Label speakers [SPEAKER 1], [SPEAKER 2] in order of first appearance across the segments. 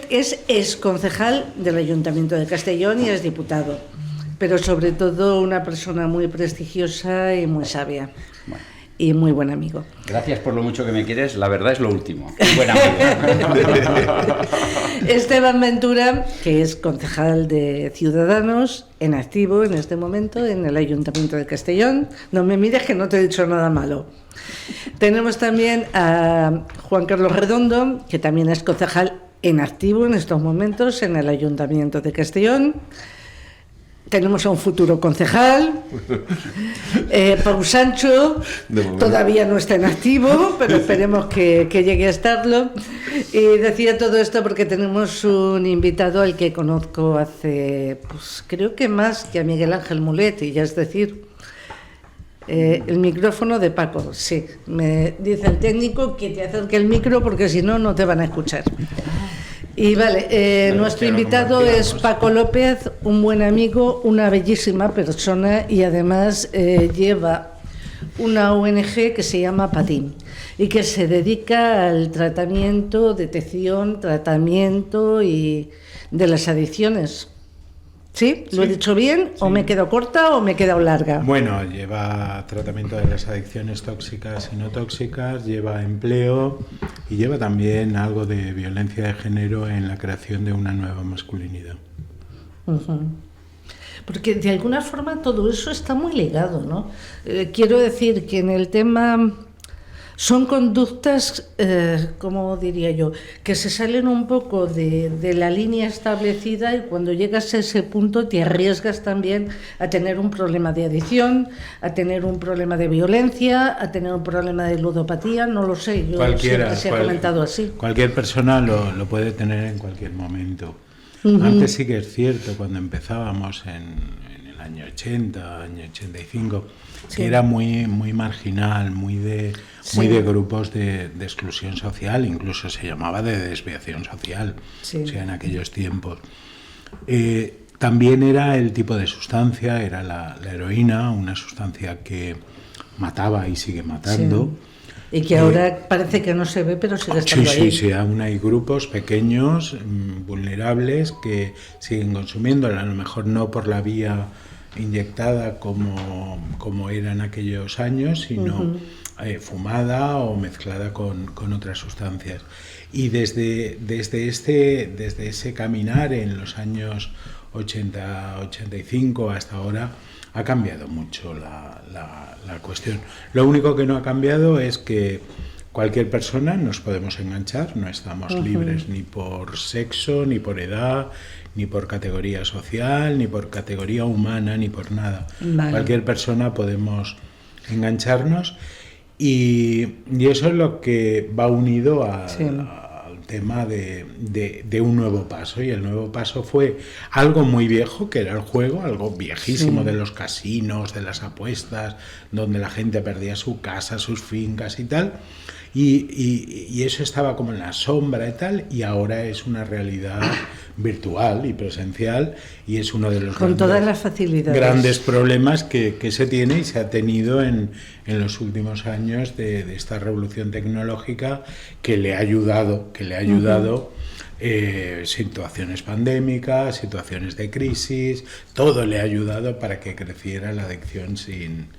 [SPEAKER 1] Es exconcejal del Ayuntamiento de Castellón y es diputado, pero sobre todo una persona muy prestigiosa y muy sabia.
[SPEAKER 2] Bueno.
[SPEAKER 1] Y muy buen amigo.
[SPEAKER 2] Gracias por lo mucho que me quieres, la verdad es lo último. Buen amigo.
[SPEAKER 1] Esteban Ventura, que es concejal de Ciudadanos, en activo en este momento en el Ayuntamiento de Castellón. No me mires que no te he dicho nada malo. Tenemos también a Juan Carlos Redondo, que también es concejal en activo en estos momentos en el Ayuntamiento de Castellón. Tenemos a un futuro concejal, Pau Sancho, todavía no está en activo, pero esperemos que llegue a estarlo. Y decía todo esto porque tenemos un invitado al que conozco hace, pues creo que más que a Miguel Ángel Mulet, y ya es decir, el micrófono de Paco, sí. Me dice el técnico que te acerque el micro porque si no, no te van a escuchar. Y vale, nuestro invitado es Paco López, un buen amigo, una bellísima persona y además lleva una ONG que se llama PATIM y que se dedica al tratamiento, detección, tratamiento y de las adicciones. ¿Sí? ¿Lo he dicho bien? Sí. ¿O me he quedado corta o me he quedado larga?
[SPEAKER 3] Bueno, lleva tratamiento de las adicciones tóxicas y no tóxicas, lleva empleo y lleva también algo de violencia de género en la creación de una nueva masculinidad.
[SPEAKER 1] Uh-huh. Porque de alguna forma todo eso está muy ligado, ¿no? Quiero decir que en el tema... Son conductas, ¿cómo diría yo?, que se salen un poco de la línea establecida y cuando llegas a ese punto te arriesgas también a tener un problema de adicción, a tener un problema de violencia, a tener un problema de ludopatía, no lo sé, yo siempre se ha comentado así.
[SPEAKER 3] Cualquier persona lo puede tener en cualquier momento.
[SPEAKER 1] Uh-huh.
[SPEAKER 3] Antes sí que es cierto, cuando empezábamos en el año 80, año 85... Sí. Que era muy marginal, muy de grupos de exclusión social, incluso se llamaba de desviación social, sí. O sea, en aquellos tiempos. También era el tipo de sustancia, era la heroína, una sustancia que mataba y sigue matando.
[SPEAKER 1] Sí. Y que ahora parece que no se ve, pero sigue estando ahí.
[SPEAKER 3] Sí, aún hay grupos pequeños, vulnerables, que siguen consumiéndola, a lo mejor no por la vía inyectada como era en aquellos años, sino fumada o mezclada con otras sustancias. Y desde ese caminar en los años 80-85 hasta ahora ha cambiado mucho la cuestión. Lo único que no ha cambiado es que cualquier persona nos podemos enganchar, no estamos libres ni por sexo, ni por edad, ni por categoría social, ni por categoría humana, ni por nada. Vale. Cualquier persona podemos engancharnos y eso es lo que va unido al tema de un nuevo paso. Y el nuevo paso fue algo muy viejo, que era el juego, algo viejísimo de los casinos, de las apuestas, donde la gente perdía su casa, sus fincas y tal. Y eso estaba como en la sombra y tal, y ahora es una realidad virtual y presencial, y es uno de los grandes problemas que se tiene y se ha tenido en los últimos años de esta revolución tecnológica que le ha ayudado situaciones pandémicas, situaciones de crisis, todo le ha ayudado para que creciera la adicción sin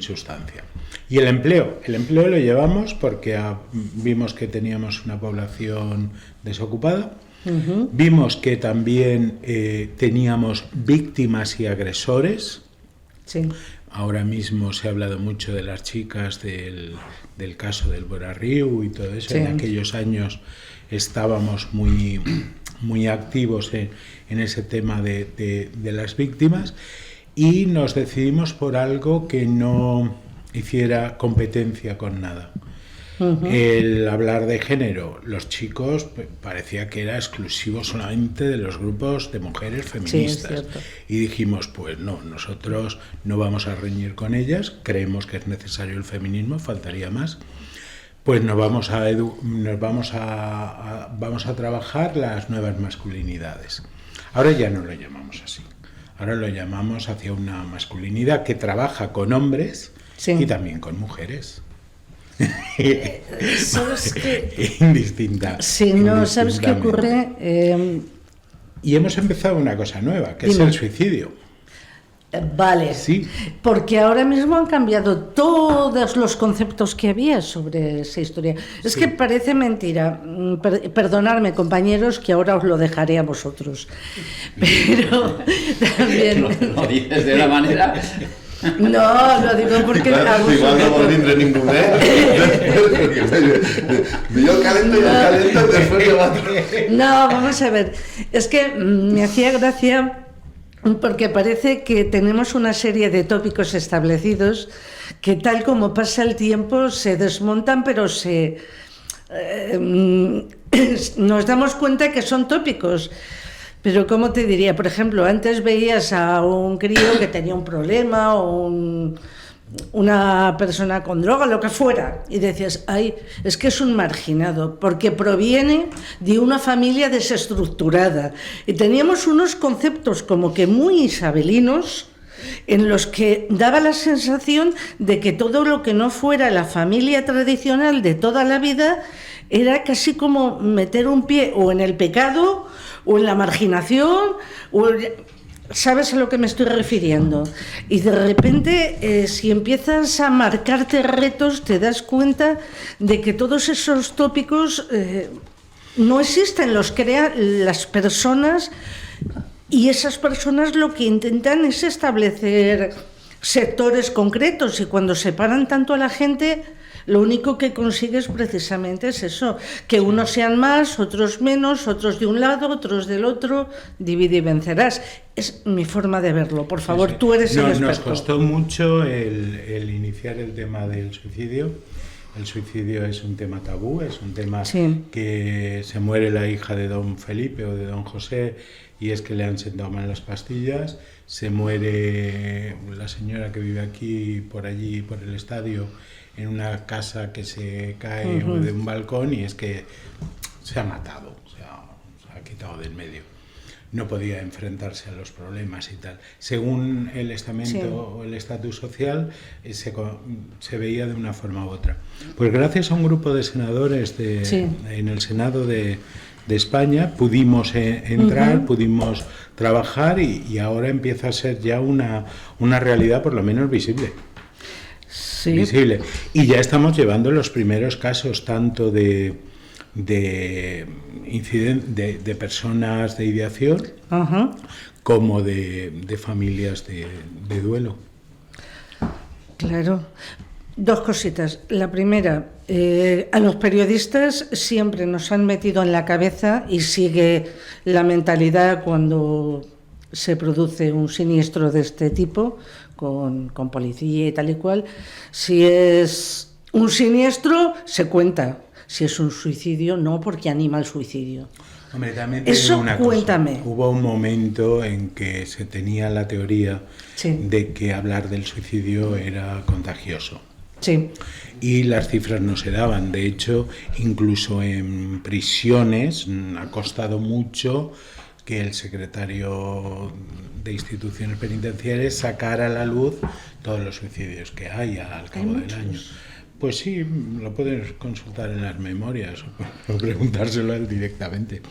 [SPEAKER 3] sustancia. Y el empleo lo llevamos porque vimos que teníamos una población desocupada, vimos que también teníamos víctimas y agresores.
[SPEAKER 1] Sí.
[SPEAKER 3] Ahora mismo se ha hablado mucho de las chicas del caso del Borarriu y todo eso. Sí. En aquellos años estábamos muy activos en ese tema de las víctimas. Y nos decidimos por algo que no hiciera competencia con nada. El hablar de género, los chicos, parecía que era exclusivo solamente de los grupos de mujeres feministas.
[SPEAKER 1] Sí,
[SPEAKER 3] y dijimos, pues no, nosotros no vamos a reñir con ellas, creemos que es necesario el feminismo, faltaría más. Pues vamos a trabajar las nuevas masculinidades. Ahora ya no lo llamamos así. Ahora lo llamamos hacia una masculinidad que trabaja con hombres y también con mujeres.
[SPEAKER 1] ¿Sabes qué?
[SPEAKER 3] Indistinta.
[SPEAKER 1] Sí, no, ¿sabes qué ocurre?
[SPEAKER 3] Y hemos empezado una cosa nueva, que es el suicidio.
[SPEAKER 1] Vale,
[SPEAKER 3] sí.
[SPEAKER 1] Porque ahora mismo han cambiado todos los conceptos que había sobre esa historia. Es que parece mentira, perdonadme compañeros, que ahora os lo dejaré a vosotros, pero también...
[SPEAKER 2] ¿Lo dices de una manera?
[SPEAKER 1] No, lo digo porque...
[SPEAKER 4] Igual no vol vindre ningú yo calento y después yo bato.
[SPEAKER 1] No, vamos a ver, es que me hacía gracia... Porque parece que tenemos una serie de tópicos establecidos que tal como pasa el tiempo se desmontan, pero nos damos cuenta que son tópicos. Pero ¿cómo te diría? Por ejemplo, antes veías a un crío que tenía un problema o una persona con droga, lo que fuera, y decías, ay, es que es un marginado, porque proviene de una familia desestructurada. Y teníamos unos conceptos como que muy isabelinos, en los que daba la sensación de que todo lo que no fuera la familia tradicional de toda la vida era casi como meter un pie o en el pecado o en la marginación o... ¿Sabes a lo que me estoy refiriendo? Y de repente, si empiezas a marcarte retos, te das cuenta de que todos esos tópicos no existen, los crean las personas, y esas personas lo que intentan es establecer sectores concretos, y cuando separan tanto a la gente, lo único que consigues precisamente es eso, que unos sean más, otros menos, otros de un lado, otros del otro, divide y vencerás. Es mi forma de verlo. Por favor, tú eres el experto.
[SPEAKER 3] Nos costó mucho el iniciar el tema del suicidio. El suicidio es un tema tabú, es un tema que se muere la hija de don Felipe o de don José y es que le han sentado mal las pastillas, se muere la señora que vive aquí, por allí, por el estadio, en una casa que se cae de un balcón y es que se ha matado, se ha quitado del medio. No podía enfrentarse a los problemas y tal. Según el estamento o el estatus social, se veía de una forma u otra. Pues gracias a un grupo de senadores en el Senado de España pudimos entrar, pudimos trabajar y ahora empieza a ser ya una realidad por lo menos visible. Visible. Y ya estamos llevando los primeros casos tanto de personas de ideación como de familias de duelo.
[SPEAKER 1] Claro. Dos cositas. La primera, a los periodistas siempre nos han metido en la cabeza, y sigue la mentalidad cuando se produce un siniestro de este tipo, con policía y tal y cual, si es un siniestro, se cuenta. Si es un suicidio, no, porque anima al suicidio.
[SPEAKER 3] Hombre, también
[SPEAKER 1] eso cuéntame.
[SPEAKER 3] Hubo un momento en que se tenía la teoría de que hablar del suicidio era contagioso.
[SPEAKER 1] Sí.
[SPEAKER 3] Y las cifras no se daban. De hecho, incluso en prisiones ha costado mucho que el secretario de instituciones penitenciarias sacara a la luz todos los suicidios que hay al cabo del año. Pues sí, lo puedes consultar en las memorias o preguntárselo a él directamente.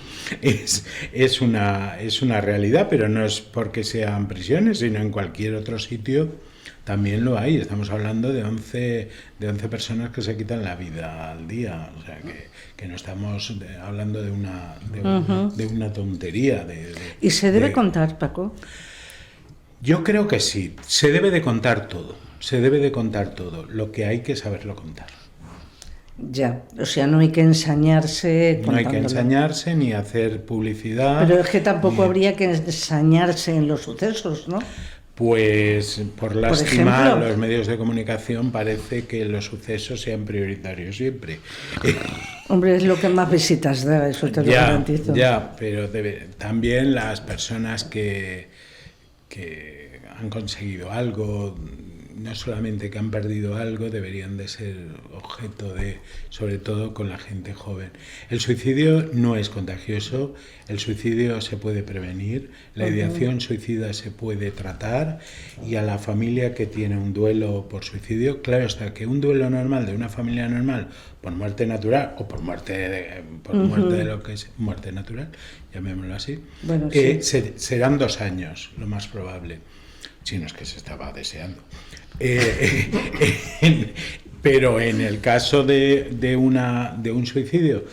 [SPEAKER 3] Es una realidad, pero no es porque sean prisiones, sino en cualquier otro sitio también lo hay. Estamos hablando de 11 personas que se quitan la vida al día. O sea, que no estamos hablando de una tontería.
[SPEAKER 1] ¿Y se debe contar, Paco?
[SPEAKER 3] Yo creo que sí. Se debe de contar todo. Se debe de contar todo. Lo que hay que saberlo contar.
[SPEAKER 1] Ya, o sea, no hay que ensañarse contándolo.
[SPEAKER 3] No hay que ensañarse ni hacer publicidad.
[SPEAKER 1] Pero es que tampoco habría que ensañarse en los sucesos, ¿no?
[SPEAKER 3] Pues por lástima,
[SPEAKER 1] ejemplo.
[SPEAKER 3] los medios de comunicación parece que los sucesos sean prioritarios siempre.
[SPEAKER 1] Hombre, es lo que más visitas da, eso te lo garantizo.
[SPEAKER 3] Ya, pero también las personas que han conseguido algo, no solamente que han perdido algo, deberían de ser objeto de, sobre todo con la gente joven. El suicidio no es contagioso, el suicidio se puede prevenir, la ideación suicida se puede tratar, y a la familia que tiene un duelo por suicidio, claro está que un duelo normal de una familia normal por muerte natural o por muerte de lo que es muerte natural, llamémoslo así,
[SPEAKER 1] Bueno, sí.
[SPEAKER 3] serán 2 años, lo más probable, si no es que se estaba deseando. Pero en el caso de un suicidio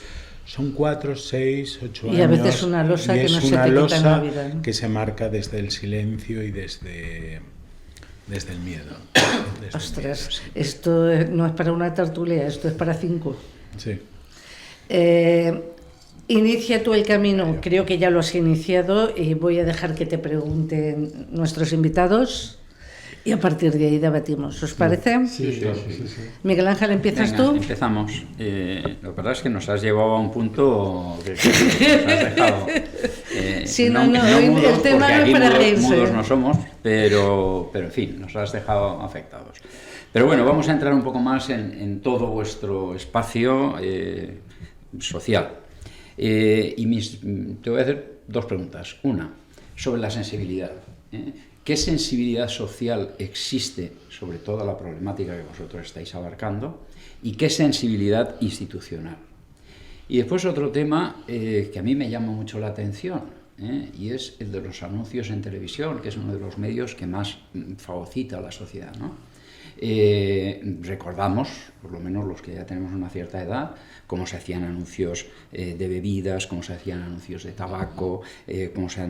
[SPEAKER 3] son 4, 6, 8 años.
[SPEAKER 1] Y a veces una losa
[SPEAKER 3] y
[SPEAKER 1] que
[SPEAKER 3] es
[SPEAKER 1] no se
[SPEAKER 3] una
[SPEAKER 1] te quita en
[SPEAKER 3] losa
[SPEAKER 1] la vida, ¿no?
[SPEAKER 3] que se marca desde el silencio y desde el miedo.
[SPEAKER 1] Ostras, esto no es para una tertulia, esto es para 5.
[SPEAKER 3] Sí.
[SPEAKER 1] Inicia tú el camino, creo que ya lo has iniciado, y voy a dejar que te pregunten nuestros invitados y a partir de ahí debatimos. ¿Os parece?
[SPEAKER 4] Sí.
[SPEAKER 1] Miguel Ángel, ¿empiezas
[SPEAKER 2] Venga,
[SPEAKER 1] tú?
[SPEAKER 2] Empezamos. Lo que pasa es que nos has llevado a un punto que nos has dejado.
[SPEAKER 1] Sí, no, el
[SPEAKER 2] mudos,
[SPEAKER 1] tema
[SPEAKER 2] porque
[SPEAKER 1] no es
[SPEAKER 2] aquí
[SPEAKER 1] para
[SPEAKER 2] mudos,
[SPEAKER 1] reírse.
[SPEAKER 2] mudos no somos, pero en fin, nos has dejado afectados. Pero bueno, vamos a entrar un poco más en todo vuestro espacio social. Te voy a hacer 2 preguntas. Una, sobre la sensibilidad. ¿Qué sensibilidad social existe sobre toda la problemática que vosotros estáis abarcando? ¿Y qué sensibilidad institucional? Y después otro tema que a mí me llama mucho la atención, y es el de los anuncios en televisión, que es uno de los medios que más fagocita a la sociedad, ¿no? Recordamos, por lo menos los que ya tenemos una cierta edad, cómo se hacían anuncios de bebidas, cómo se hacían anuncios de tabaco, cómo se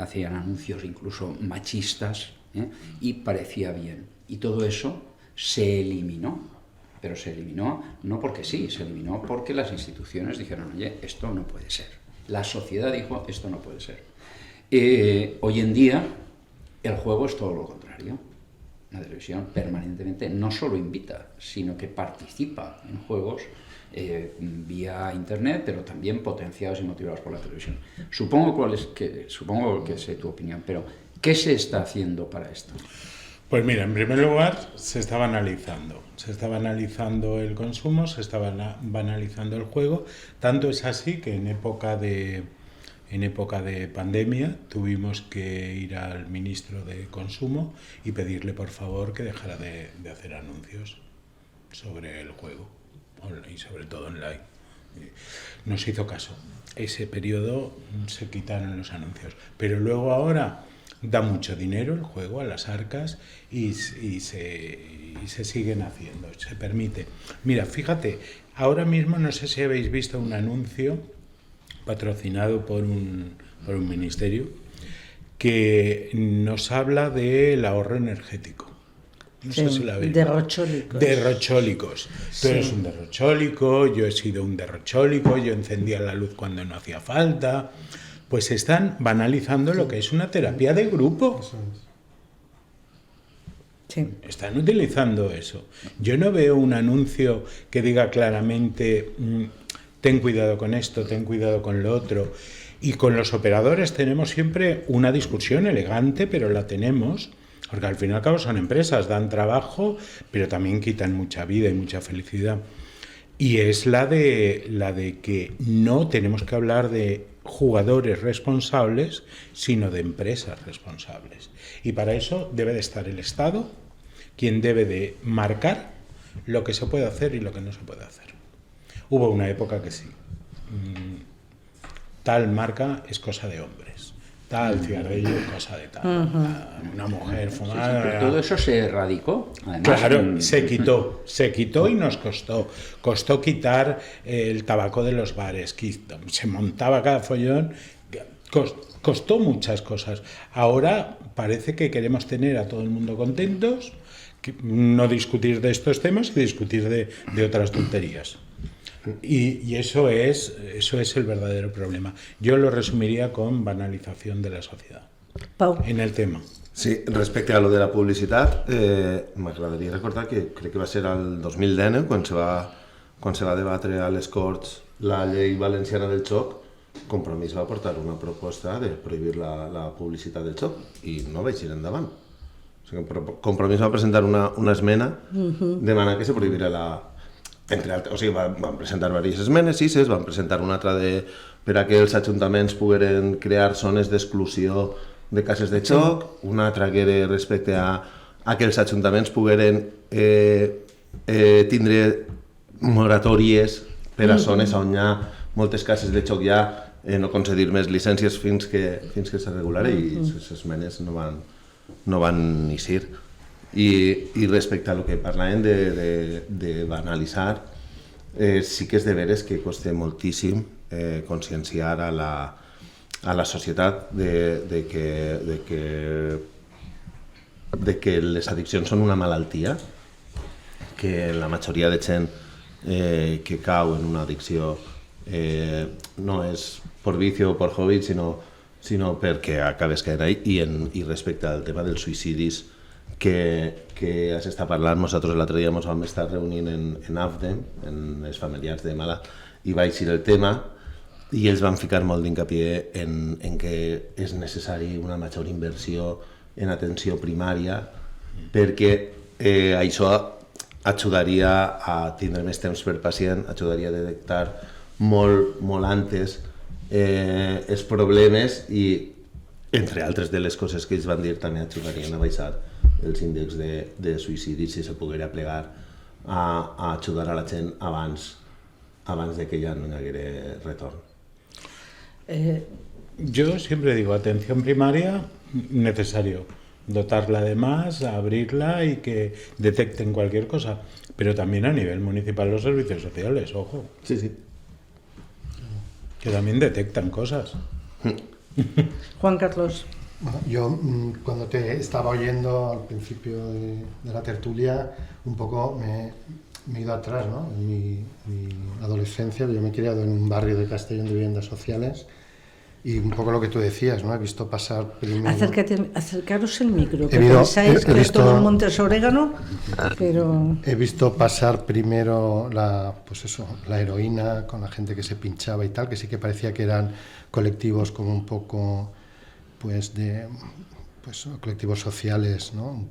[SPEAKER 2] hacían anuncios incluso machistas, y parecía bien. Y todo eso se eliminó, pero se eliminó no porque sí, se eliminó porque las instituciones dijeron, oye, esto no puede ser. La sociedad dijo, esto no puede ser. Hoy en día el juego es todo lo contrario. La televisión permanentemente no solo invita, sino que participa en juegos vía internet, pero también potenciados y motivados por la televisión. Supongo que sé tu opinión, pero ¿qué se está haciendo para esto?
[SPEAKER 3] Pues mira, en primer lugar se estaba analizando el consumo, se estaba analizando el juego, tanto es así que en época de pandemia tuvimos que ir al ministro de Consumo y pedirle por favor que dejara de hacer anuncios sobre el juego y sobre todo online. Nos hizo caso. Ese periodo se quitaron los anuncios, pero luego ahora da mucho dinero el juego a las arcas y se siguen haciendo, se permite. Mira, fíjate, ahora mismo no sé si habéis visto un anuncio patrocinado por un ministerio que nos habla del ahorro energético. No sé si la veis.
[SPEAKER 1] Derrochólicos.
[SPEAKER 3] Derrochólicos. Tú eres un derrochólico, yo he sido un derrochólico, yo encendía la luz cuando no hacía falta. Pues están banalizando lo que es una terapia de grupo.
[SPEAKER 1] Sí.
[SPEAKER 3] Están utilizando eso. Yo no veo un anuncio que diga claramente ten cuidado con esto, ten cuidado con lo otro. Y con los operadores tenemos siempre una discusión elegante, pero la tenemos, porque al fin y al cabo son empresas, dan trabajo, pero también quitan mucha vida y mucha felicidad. Y es la de que no tenemos que hablar de jugadores responsables, sino de empresas responsables. Y para eso debe de estar el Estado, quien debe de marcar lo que se puede hacer y lo que no se puede hacer. Hubo una época que sí. Tal marca es cosa de hombres. Tal cigarrillo es cosa de tal. Una mujer fumada.
[SPEAKER 2] Sí, pero todo eso se erradicó. Además,
[SPEAKER 3] Claro, se quitó y nos costó quitar el tabaco de los bares, se montaba cada follón, costó muchas cosas. Ahora parece que queremos tener a todo el mundo contentos, no discutir de estos temas y discutir de otras tonterías. Y eso es el verdadero problema. Yo lo resumiría con banalización de la sociedad.
[SPEAKER 1] Pau.
[SPEAKER 3] En el tema.
[SPEAKER 4] Sí, respecte a lo de la publicitat, m'agradaria recordar que crec que va ser el 2010 quan se va debatre a les Corts la llei valenciana del xoc. Compromís va portar una proposta de prohibir la publicitat del xoc i no va eixir endavant. O sigui, Compromís va presentar una esmena demanant que se prohibira entre altres, o sigui, van presentar diverses esmenes, 6, van presentar una altra per a que els ajuntaments pogueren crear zones d'exclusió de cases de xoc, una altra que era respecte a que els ajuntaments pogueren tindre moratòries per a zones on hi ha moltes cases de xoc ja, no concedir més llicències fins que se regulara i les esmenes no van eixir. I respecte a lo que parlàvem de banalitzar, sí que és de veres que costa moltíssim conscienciar a la societat de que les addiccions són una malaltia, que la majoria de gent que cau en una addicció no és per vicio o per hobby, sinó perquè acabes caient ahí. I respecte al tema dels suïcidis que s'està parlant, nosaltres l'altre dia ens vam estar reunint en AFDEM, en els familiars de Mala, i va eixir el tema i ells van ficar molt d'incapié en que és necessari una major inversió en atenció primària perquè això ajudaria a tindre més temps per pacient, ajudaria a detectar molt antes els problemes i, entre altres de les coses que ells van dir, també ajudarien a baixar els índexs de suïcidi si se poguera plegar a ajudar a la gent abans de que ya no haya retorno.
[SPEAKER 3] Yo siempre digo, atención primaria, necesario. Dotarla de más, abrirla y que detecten cualquier cosa. Pero también a nivel municipal los servicios sociales, ojo.
[SPEAKER 4] Sí.
[SPEAKER 3] Que también detectan cosas.
[SPEAKER 1] Juan Carlos.
[SPEAKER 5] Bueno, yo cuando te estaba oyendo al principio de la tertulia, un poco me he ido atrás, ¿no? En mi adolescencia, yo me he criado en un barrio de Castellón de viviendas sociales y un poco lo que tú decías, ¿no? He visto pasar primero...
[SPEAKER 1] Acercaros el micro, que pensáis que es todo un Montes Orégano, pero...
[SPEAKER 5] He visto pasar primero la heroína con la gente que se pinchaba y tal, que sí que parecía que eran colectivos como un poco... colectivos sociales, ¿no?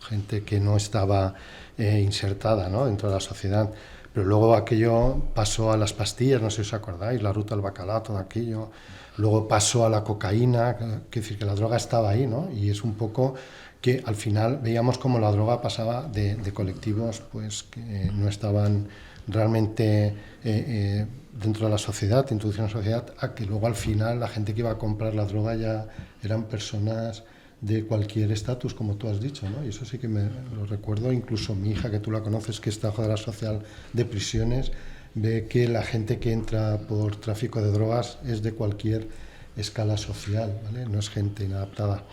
[SPEAKER 5] Gente que no estaba insertada, ¿no? Dentro de la sociedad. Pero luego aquello pasó a las pastillas, no sé si os acordáis, la ruta al bacalao, todo aquello. Luego pasó a la cocaína, que decir que la droga estaba ahí, ¿no? Y es un poco que al final veíamos como la droga pasaba de colectivos pues que no estaban realmente dentro de la sociedad, introducción a la sociedad, a que luego al final la gente que iba a comprar la droga ya eran personas de cualquier estatus, como tú has dicho, ¿no? Y eso sí que me lo recuerdo, incluso mi hija, que tú la conoces, que está bajo de la social de prisiones, ve que la gente que entra por tráfico de drogas es de cualquier escala social, ¿vale? No es gente inadaptada.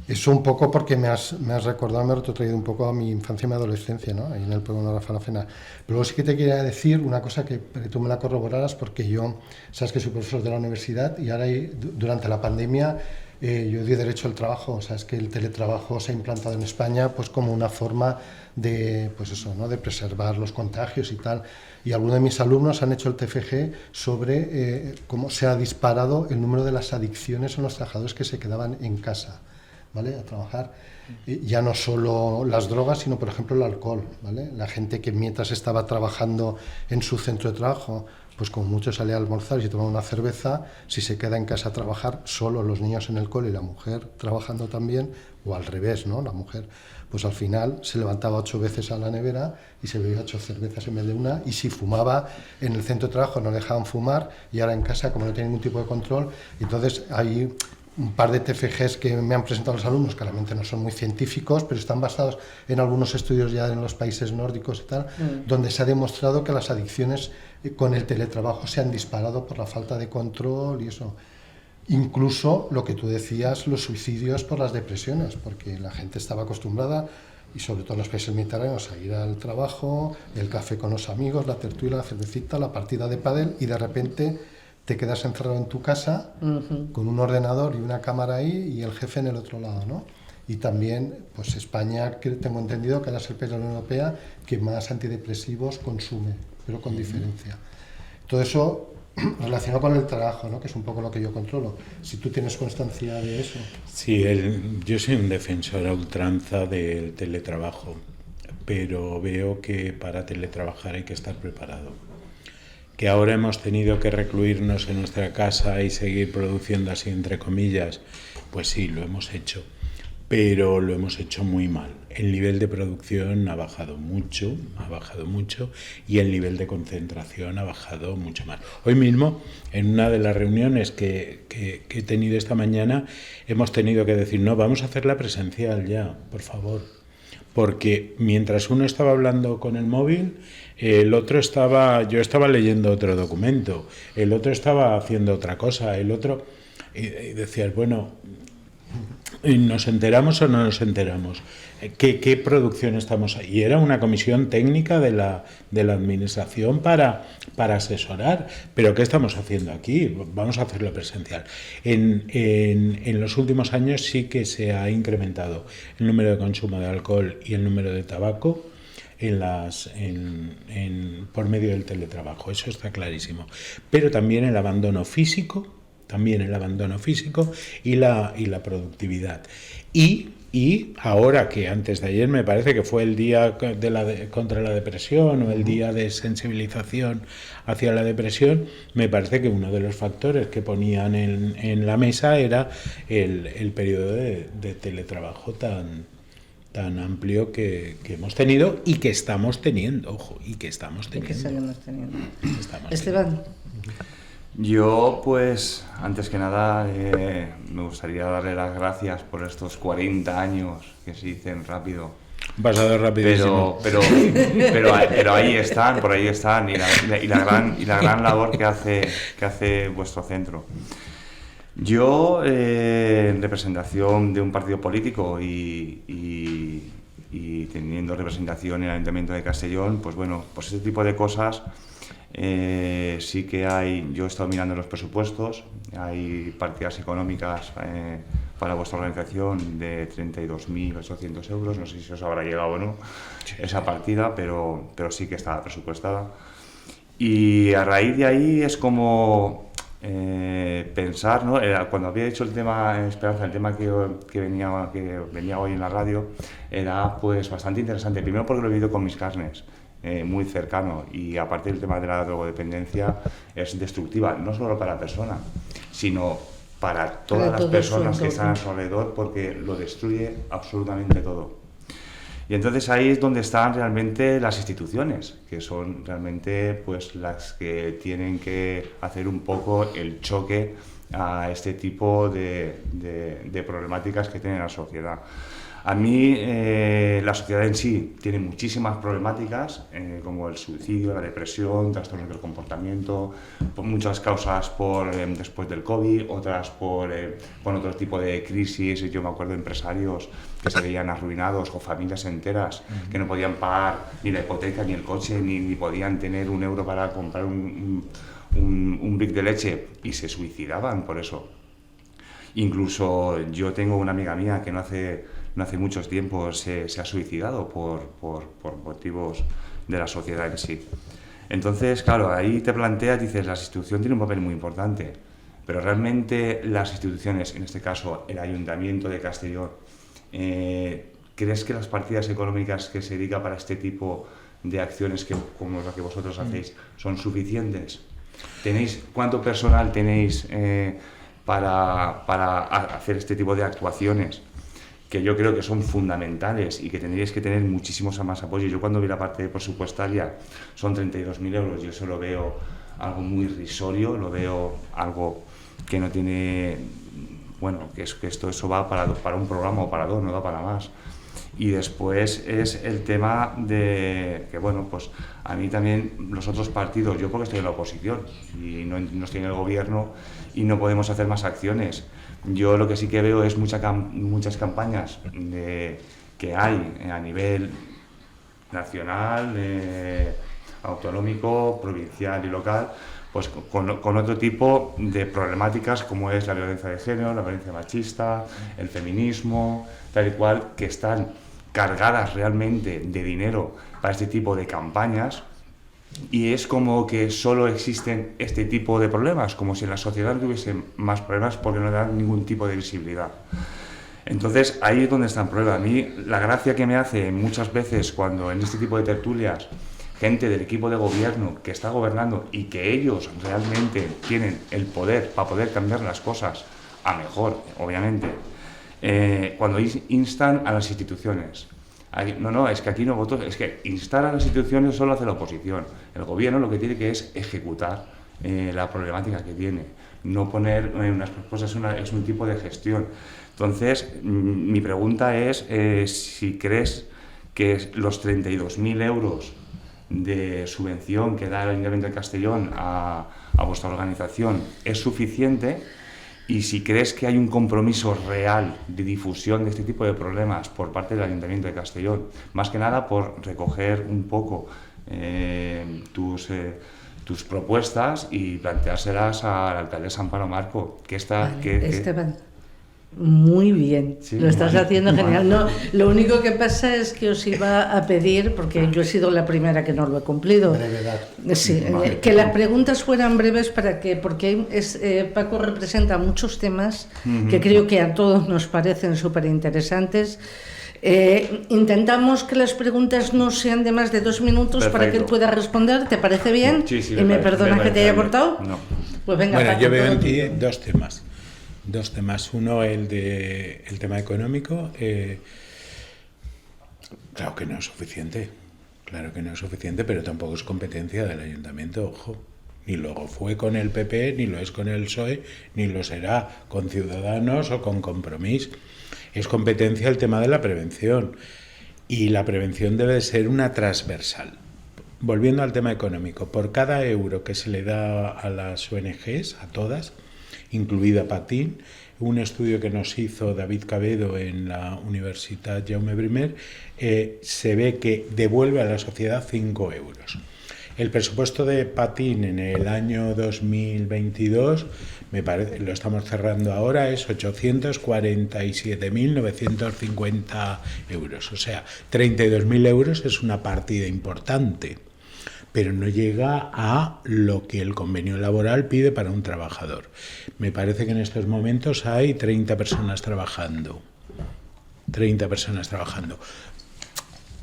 [SPEAKER 5] Eso un poco porque me has recordado, me has retrotraído un poco a mi infancia y mi adolescencia, ¿no? Ahí en el pueblo de Rafa la Fena. Pero luego sí que te quería decir una cosa que tú me la corroboraras, porque yo, sabes que soy profesor de la universidad y ahora durante la pandemia yo di derecho al trabajo. Sabes que el teletrabajo se ha implantado en España pues como una forma de, pues eso, ¿no? De preservar los contagios y tal. Y algunos de mis alumnos han hecho el TFG sobre cómo se ha disparado el número de las adicciones en los trabajadores que se quedaban en casa, ¿vale? A trabajar. Ya no solo las drogas, sino por ejemplo el alcohol, ¿vale? La gente que mientras estaba trabajando en su centro de trabajo, pues como mucho sale a almorzar y se toma una cerveza, si se queda en casa a trabajar, solo los niños en el cole y la mujer trabajando también, o al revés, ¿no? La mujer, pues al final se levantaba 8 veces a la nevera y se bebía 8 cervezas en vez de una, y si fumaba en el centro de trabajo no dejaban fumar, y ahora en casa, como no tiene ningún tipo de control, entonces hay un par de TFGs que me han presentado los alumnos, que realmente no son muy científicos, pero están basados en algunos estudios ya en los países nórdicos y tal, donde se ha demostrado que las adicciones con el teletrabajo se han disparado por la falta de control y eso. Incluso lo que tú decías, los suicidios por las depresiones, porque la gente estaba acostumbrada, y sobre todo en los países mediterráneos, a ir al trabajo, el café con los amigos, la tertulia, la cervecita, la partida de pádel, y de repente te quedas encerrado en tu casa con un ordenador y una cámara ahí y el jefe en el otro lado, ¿no? Y también, pues España, que tengo entendido que era el país de la Unión Europea que más antidepresivos consume, pero con diferencia. Todo eso relacionado con el trabajo, ¿no? Que es un poco lo que yo controlo. Si tú tienes constancia de eso.
[SPEAKER 3] Sí, yo soy un defensor a ultranza del teletrabajo, pero veo que para teletrabajar hay que estar preparado. Que ahora hemos tenido que recluirnos en nuestra casa y seguir produciendo así, entre comillas, pues sí, lo hemos hecho, pero lo hemos hecho muy mal. El nivel de producción ha bajado mucho, y el nivel de concentración ha bajado mucho más. Hoy mismo, en una de las reuniones que he tenido esta mañana, hemos tenido que decir, no, vamos a hacerla presencial ya, por favor. Porque mientras uno estaba hablando con el móvil, yo estaba leyendo otro documento, el otro estaba haciendo otra cosa, el otro... Y decías, bueno, ¿nos enteramos o no nos enteramos? ¿Qué producción estamos ahí? Y era una comisión técnica de la administración para asesorar. ¿Pero qué estamos haciendo aquí? Vamos a hacerlo presencial. En los últimos años sí que se ha incrementado el número de consumo de alcohol y el número de tabaco por medio del teletrabajo. Eso está clarísimo. Pero también el abandono físico y la productividad. Y ahora, que antes de ayer me parece que fue el día contra la depresión o el día de sensibilización hacia la depresión, me parece que uno de los factores que ponían en la mesa era el periodo de teletrabajo tan amplio que hemos tenido y que estamos teniendo,
[SPEAKER 1] Y que seguimos teniendo. Esteban.
[SPEAKER 6] Yo, pues, antes que nada, me gustaría darle las gracias por estos 40 años que se dicen rápido.
[SPEAKER 3] Pasado rapidísimo.
[SPEAKER 6] Pero ahí están, por ahí están, y la gran labor que hace vuestro centro. Yo, en representación de un partido político y teniendo representación en el Ayuntamiento de Castellón, pues bueno, pues este tipo de cosas sí que hay. Yo he estado mirando los presupuestos, hay partidas económicas para vuestra organización de 32.800 euros, no sé si os habrá llegado o no esa partida, pero sí que está presupuestada. Y a raíz de ahí es como pensar, ¿no? Cuando había hecho el tema Esperanza, el tema que venía hoy en la radio, era pues bastante interesante. Primero porque lo he vivido con mis carnes, muy cercano, y aparte el tema de la drogodependencia es destructiva, no solo para la persona, sino para todas las personas que están a su alrededor, porque lo destruye absolutamente todo. Y entonces ahí es donde están realmente las instituciones, que son realmente pues las que tienen que hacer un poco el choque a este tipo de problemáticas que tiene la sociedad. A mí la sociedad en sí tiene muchísimas problemáticas, como el suicidio, la depresión, trastornos del comportamiento, por muchas causas después del COVID, otras por otro tipo de crisis. Yo me acuerdo de empresarios que se veían arruinados, o familias enteras que no podían pagar ni la hipoteca, ni el coche, ni podían tener un euro para comprar un brick de leche, y se suicidaban por eso. Incluso yo tengo una amiga mía que no hace muchos tiempos se ha suicidado por motivos de la sociedad en sí. Entonces, claro, ahí te planteas, dices, la institución tiene un papel muy importante, pero realmente las instituciones, en este caso el Ayuntamiento de Castellón, ¿crees que las partidas económicas que se dedican para este tipo de acciones como la que vosotros hacéis son suficientes? ¿Cuánto personal tenéis para hacer este tipo de actuaciones, que yo creo que son fundamentales y que tendríais que tener muchísimos más apoyo? Yo cuando vi la parte presupuestaria, son 32.000 euros, yo eso lo veo algo muy irrisorio, lo veo algo que no tiene, bueno, que eso va para un programa o para dos, no da para más. Y después es el tema de que, bueno, pues a mí también los otros partidos, yo porque estoy en la oposición y no estoy en el gobierno y no podemos hacer más acciones. Yo lo que sí que veo es muchas campañas que hay a nivel nacional autonómico, provincial y local, pues con otro tipo de problemáticas como es la violencia de género, la violencia machista, el feminismo, tal y cual, que están cargadas realmente de dinero para este tipo de campañas, y es como que solo existen este tipo de problemas, como si en la sociedad no tuviese más problemas porque no dan ningún tipo de visibilidad. Entonces ahí es donde está el problema. A mí la gracia que me hace muchas veces cuando en este tipo de tertulias gente del equipo de gobierno que está gobernando y que ellos realmente tienen el poder para poder cambiar las cosas a mejor, obviamente, cuando instan a las instituciones. Es que aquí no voto, es que instar a las instituciones solo hace la oposición. El gobierno lo que tiene que es ejecutar la problemática que tiene, no poner unas propuestas, es un tipo de gestión. Entonces, mi pregunta es si crees que los 32.000 euros de subvención que da el Ayuntamiento de Castellón a vuestra organización es suficiente, y si crees que hay un compromiso real de difusión de este tipo de problemas por parte del Ayuntamiento de Castellón, más que nada por recoger un poco tus propuestas y planteárselas a la alcaldesa Amparo Marco, que está...
[SPEAKER 1] Vale, Esteban, muy bien,
[SPEAKER 6] sí,
[SPEAKER 1] lo estás haciendo genial. No, lo único que pasa es que os iba a pedir, porque yo he sido la primera que no lo he cumplido,
[SPEAKER 5] Brevedad.
[SPEAKER 1] sí, que las preguntas fueran breves porque Paco representa muchos temas que creo que a todos nos parecen súper interesantes. Intentamos que las preguntas no sean de más de 2 minutos. Perfecto. Para que él pueda responder. ¿Te parece bien?
[SPEAKER 6] Sí,
[SPEAKER 1] ¿Y me perdonas que te haya cortado?
[SPEAKER 6] No.
[SPEAKER 1] Pues venga,
[SPEAKER 3] bueno,
[SPEAKER 1] Paco,
[SPEAKER 3] yo veo en ti dos temas. Uno, el tema económico. Claro que no es suficiente. Claro que no es suficiente, pero tampoco es competencia del ayuntamiento, ojo. Ni luego fue con el PP, ni lo es con el PSOE, ni lo será con Ciudadanos o con Compromís. Es competencia el tema de la prevención. Y la prevención debe de ser una transversal. Volviendo al tema económico, por cada euro que se le da a las ONGs, a todas, incluida Patín, un estudio que nos hizo David Cabedo en la Universitat Jaume I, se ve que devuelve a la sociedad 5 euros. El presupuesto de Patín en el año 2022, me parece, lo estamos cerrando ahora, es 847.950 euros. O sea, 32.000 euros es una partida importante, pero no llega a lo que el convenio laboral pide para un trabajador. Me parece que en estos momentos hay 30 personas trabajando. 30 personas trabajando.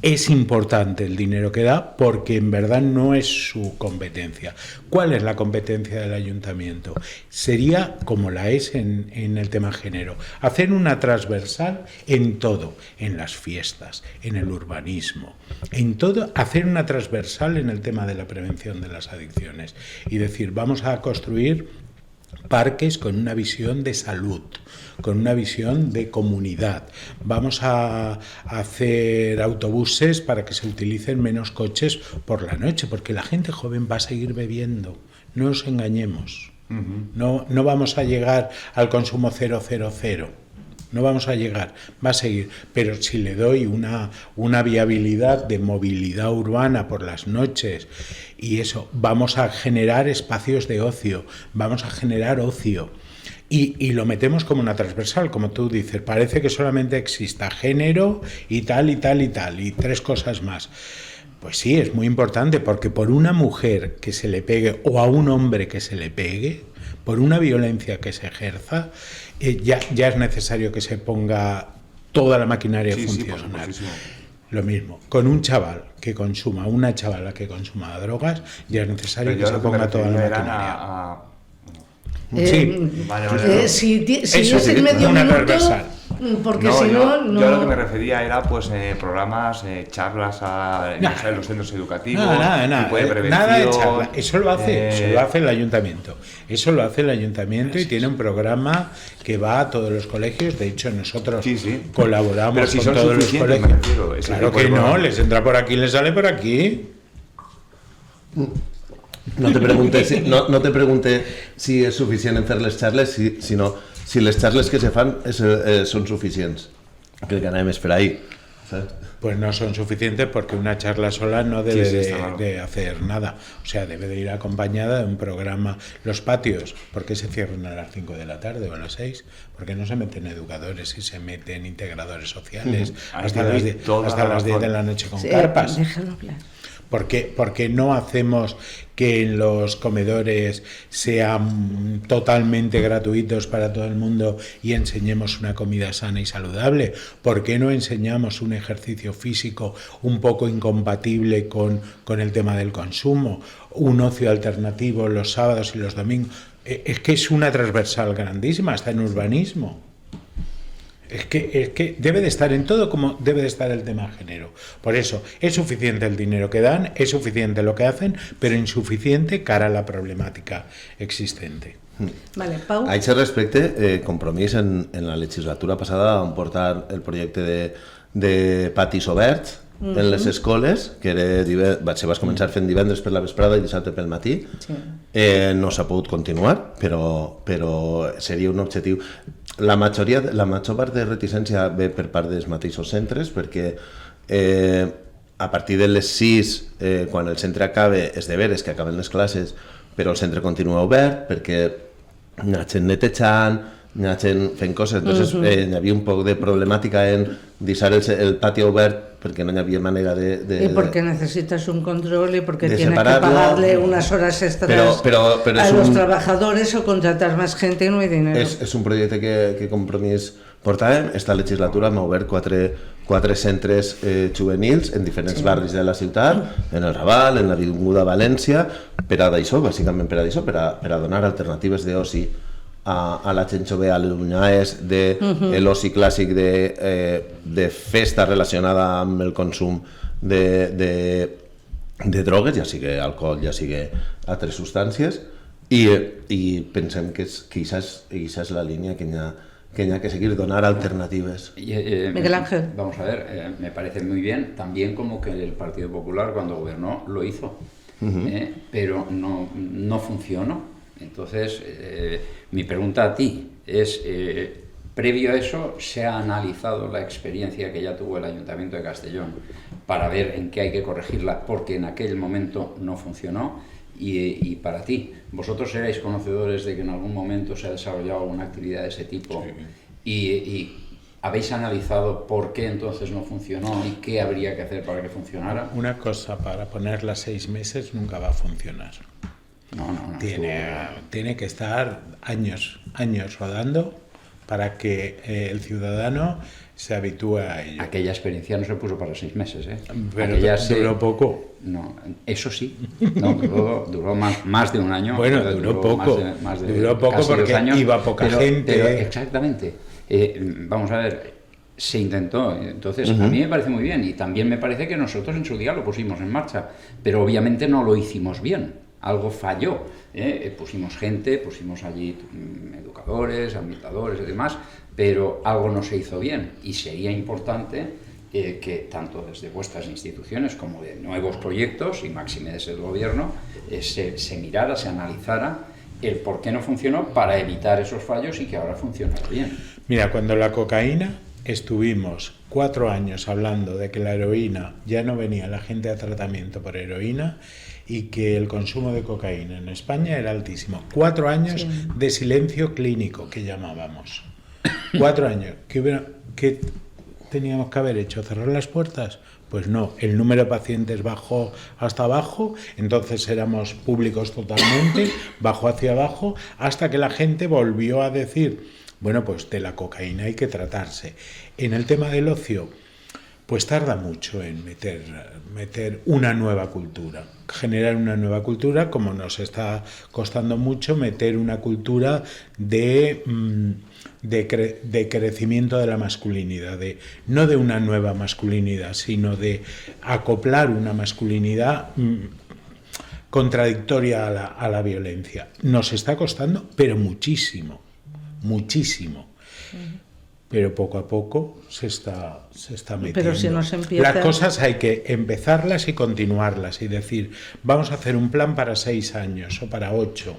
[SPEAKER 3] Es importante el dinero que da porque en verdad no es su competencia. ¿Cuál es la competencia del ayuntamiento? Sería, como la es en el tema género, hacer una transversal en todo, en las fiestas, en el urbanismo, en todo, hacer una transversal en el tema de la prevención de las adicciones y decir, vamos a construir parques con una visión de salud, con una visión de comunidad. Vamos a hacer autobuses para que se utilicen menos coches por la noche, porque la gente joven va a seguir bebiendo. No nos engañemos. No vamos a llegar al consumo 000. No vamos a llegar, va a seguir. Pero si le doy una viabilidad de movilidad urbana por las noches y eso, vamos a generar espacios de ocio, vamos a generar ocio. Y lo metemos como una transversal, como tú dices, parece que solamente exista género y tal, y 3 cosas más. Pues sí, es muy importante, porque por una mujer que se le pegue o a un hombre que se le pegue, por una violencia que se ejerza, ya es necesario que se ponga toda la maquinaria funcional. Lo mismo, con un chaval que consuma, una chavala que consuma drogas, ya es necesario que se ponga toda la maquinaria. Sí,
[SPEAKER 6] vale.
[SPEAKER 1] Si es en medio minuto, porque si no...
[SPEAKER 6] Yo a lo que me refería era pues programas, charlas en los centros educativos,
[SPEAKER 3] nada de charla. Eso lo hace el ayuntamiento. Y tiene un programa que va a todos los colegios. De hecho, nosotros colaboramos con todos los colegios. Claro que no, les entra por aquí y les sale por aquí.
[SPEAKER 4] No te pregunte si és suficient en fer les xarles, sinó si les xarles que se fan són suficients. Crec que anem a esperar ahí. ¿sabes?
[SPEAKER 3] Pues no son suficientes porque una charla sola no debe
[SPEAKER 6] Sí, está claro.
[SPEAKER 3] de hacer nada. O sea, debe de ir acompañada de un programa. Los patios, ¿por qué se cierran a las 5 de la tarde o a las 6? Porque no se meten educadores y se meten integradores sociales hasta
[SPEAKER 6] Ahí
[SPEAKER 3] las
[SPEAKER 6] tienes toda
[SPEAKER 3] hasta
[SPEAKER 6] la
[SPEAKER 3] las 10 de
[SPEAKER 6] razón.
[SPEAKER 3] la noche con
[SPEAKER 1] Sí,
[SPEAKER 3] carpas.
[SPEAKER 1] déjalo hablar.
[SPEAKER 3] Porque no hacemos que en los comedores sean totalmente gratuitos para todo el mundo y enseñemos una comida sana y saludable? ¿Por qué no enseñamos un ejercicio físico un poco incompatible con el tema del consumo? Un ocio alternativo los sábados y los domingos. Es que es una transversal grandísima, hasta en urbanismo. Es que debe de estar en todo como debe de estar el tema género. Por eso, es suficiente el dinero que dan, es suficiente lo que hacen, pero insuficiente cara a la problemàtica existente.
[SPEAKER 1] Vale, Pau.
[SPEAKER 4] A aquest respecte, Compromís en la legislatura passada vam portar el projecte de patis oberts en les escoles, que vas començar fent divendres per la vesprada i dissabte pel matí.
[SPEAKER 1] Sí.
[SPEAKER 4] No s'ha pogut continuar, però seria un objectiu. La major part de reticència ve per part dels mateixos centres, perquè a partir de les 6, quan el centre acaba, és de veres que acaben les classes, però el centre continua obert, perquè hi ha gent netejant, hi ha gent fent coses. Entonces, hi havia un poc de problemàtica en deixar el pati obert porque no había manera de
[SPEAKER 1] y porque necesitas un control y porque
[SPEAKER 4] de
[SPEAKER 1] tienes que
[SPEAKER 4] separarlo.
[SPEAKER 1] pagarle unas horas extras
[SPEAKER 4] pero
[SPEAKER 1] a
[SPEAKER 4] es
[SPEAKER 1] los trabajadores o contratar más gente y no hay dinero.
[SPEAKER 4] És un projecte que Compromís portàvem. Esta legislatura hem obert quatre centres juvenils en diferents barris de la ciutat, en el Raval, en l'Avinguda València, per a d'això, bàsicament per a d'això, per a donar alternatives d'oci a la gent jove, a l'allunyar de l'oci clàssic de festa relacionada amb el consum de drogues, ja sigui alcohol, ja sigui altres substàncies, i pensem que aquesta és la línia que hi ha que seguir, donar alternatives.
[SPEAKER 1] Miguel Ángel.
[SPEAKER 2] Vamos a ver, me parece muy bien, también como que el Partido Popular cuando gobernó lo hizo, pero no funcionó. Entonces, mi pregunta a ti es, previo a eso, ¿se ha analizado la experiencia que ya tuvo el Ayuntamiento de Castellón para ver en qué hay que corregirla porque en aquel momento no funcionó? Y para ti, vosotros seréis conocedores de que en algún momento se ha desarrollado una actividad de ese tipo, sí. y ¿habéis analizado por qué entonces no funcionó y qué habría que hacer para que funcionara?
[SPEAKER 3] Una cosa, para ponerla 6 meses nunca va a funcionar.
[SPEAKER 2] No.
[SPEAKER 3] Tiene que estar años rodando para que el ciudadano se habitúe a ello.
[SPEAKER 2] Aquella experiencia no se puso para 6 meses, ¿eh?
[SPEAKER 3] Pero duró poco.
[SPEAKER 2] No, eso sí, no, duró más de un año.
[SPEAKER 3] Bueno, duró poco, duró poco porque
[SPEAKER 2] años,
[SPEAKER 3] iba poca gente.
[SPEAKER 2] Pero exactamente, vamos a ver, se intentó, entonces a mí me parece muy bien y también me parece que nosotros en su día lo pusimos en marcha, pero obviamente no lo hicimos bien. Algo falló, pusimos gente, pusimos allí educadores, administradores y demás, pero algo no se hizo bien y sería importante que tanto desde vuestras instituciones como de nuevos proyectos y máxime desde el gobierno se mirara, se analizara el por qué no funcionó para evitar esos fallos y que ahora funcionara bien.
[SPEAKER 3] Mira, cuando la cocaína estuvimos 4 años hablando de que la heroína ya no venía la gente a tratamiento por heroína y que el consumo de cocaína en España era altísimo. 4 años de silencio clínico, que llamábamos. 4 años. ¿Qué teníamos que haber hecho? ¿Cerrar las puertas? Pues no, el número de pacientes bajó hasta abajo, entonces éramos públicos totalmente, bajó hacia abajo, hasta que la gente volvió a decir, bueno, pues de la cocaína hay que tratarse. En el tema del ocio, pues tarda mucho en meter una nueva cultura, generar una nueva cultura, como nos está costando mucho meter una cultura de crecimiento de la masculinidad, no de una nueva masculinidad, sino de acoplar una masculinidad contradictoria a la violencia. Nos está costando, pero muchísimo. Pero poco a poco se está metiendo.
[SPEAKER 1] Pero si no se empieza...
[SPEAKER 3] Las cosas hay que empezarlas y continuarlas y decir, vamos a hacer un plan para 6 años o para 8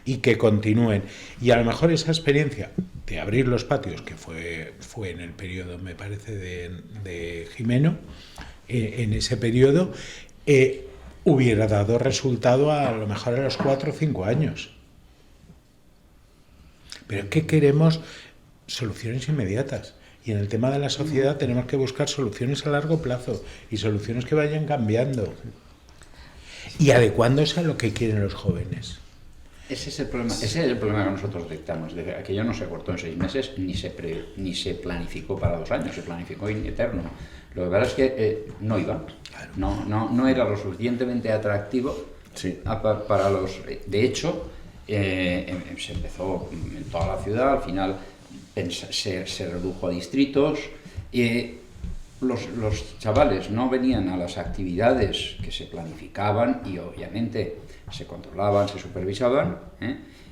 [SPEAKER 3] y que continúen. Y a lo mejor esa experiencia de abrir los patios, que fue en el periodo, me parece, de Jimeno, en ese periodo, hubiera dado resultado a lo mejor a los 4 o 5 años. Pero es que queremos soluciones inmediatas. Y en el tema de la sociedad tenemos que buscar soluciones a largo plazo y soluciones que vayan cambiando y adecuándose a lo que quieren los jóvenes.
[SPEAKER 2] Ese es el problema que nosotros detectamos. Aquello no se cortó en 6 meses ni se planificó para 2 años, se planificó in eterno. Lo que pasa es que no iba, no era lo suficientemente atractivo para los... De hecho, se empezó en toda la ciudad, al final se redujo a distritos. Los chavales no venían a las actividades que se planificaban y obviamente se controlaban, se supervisaban,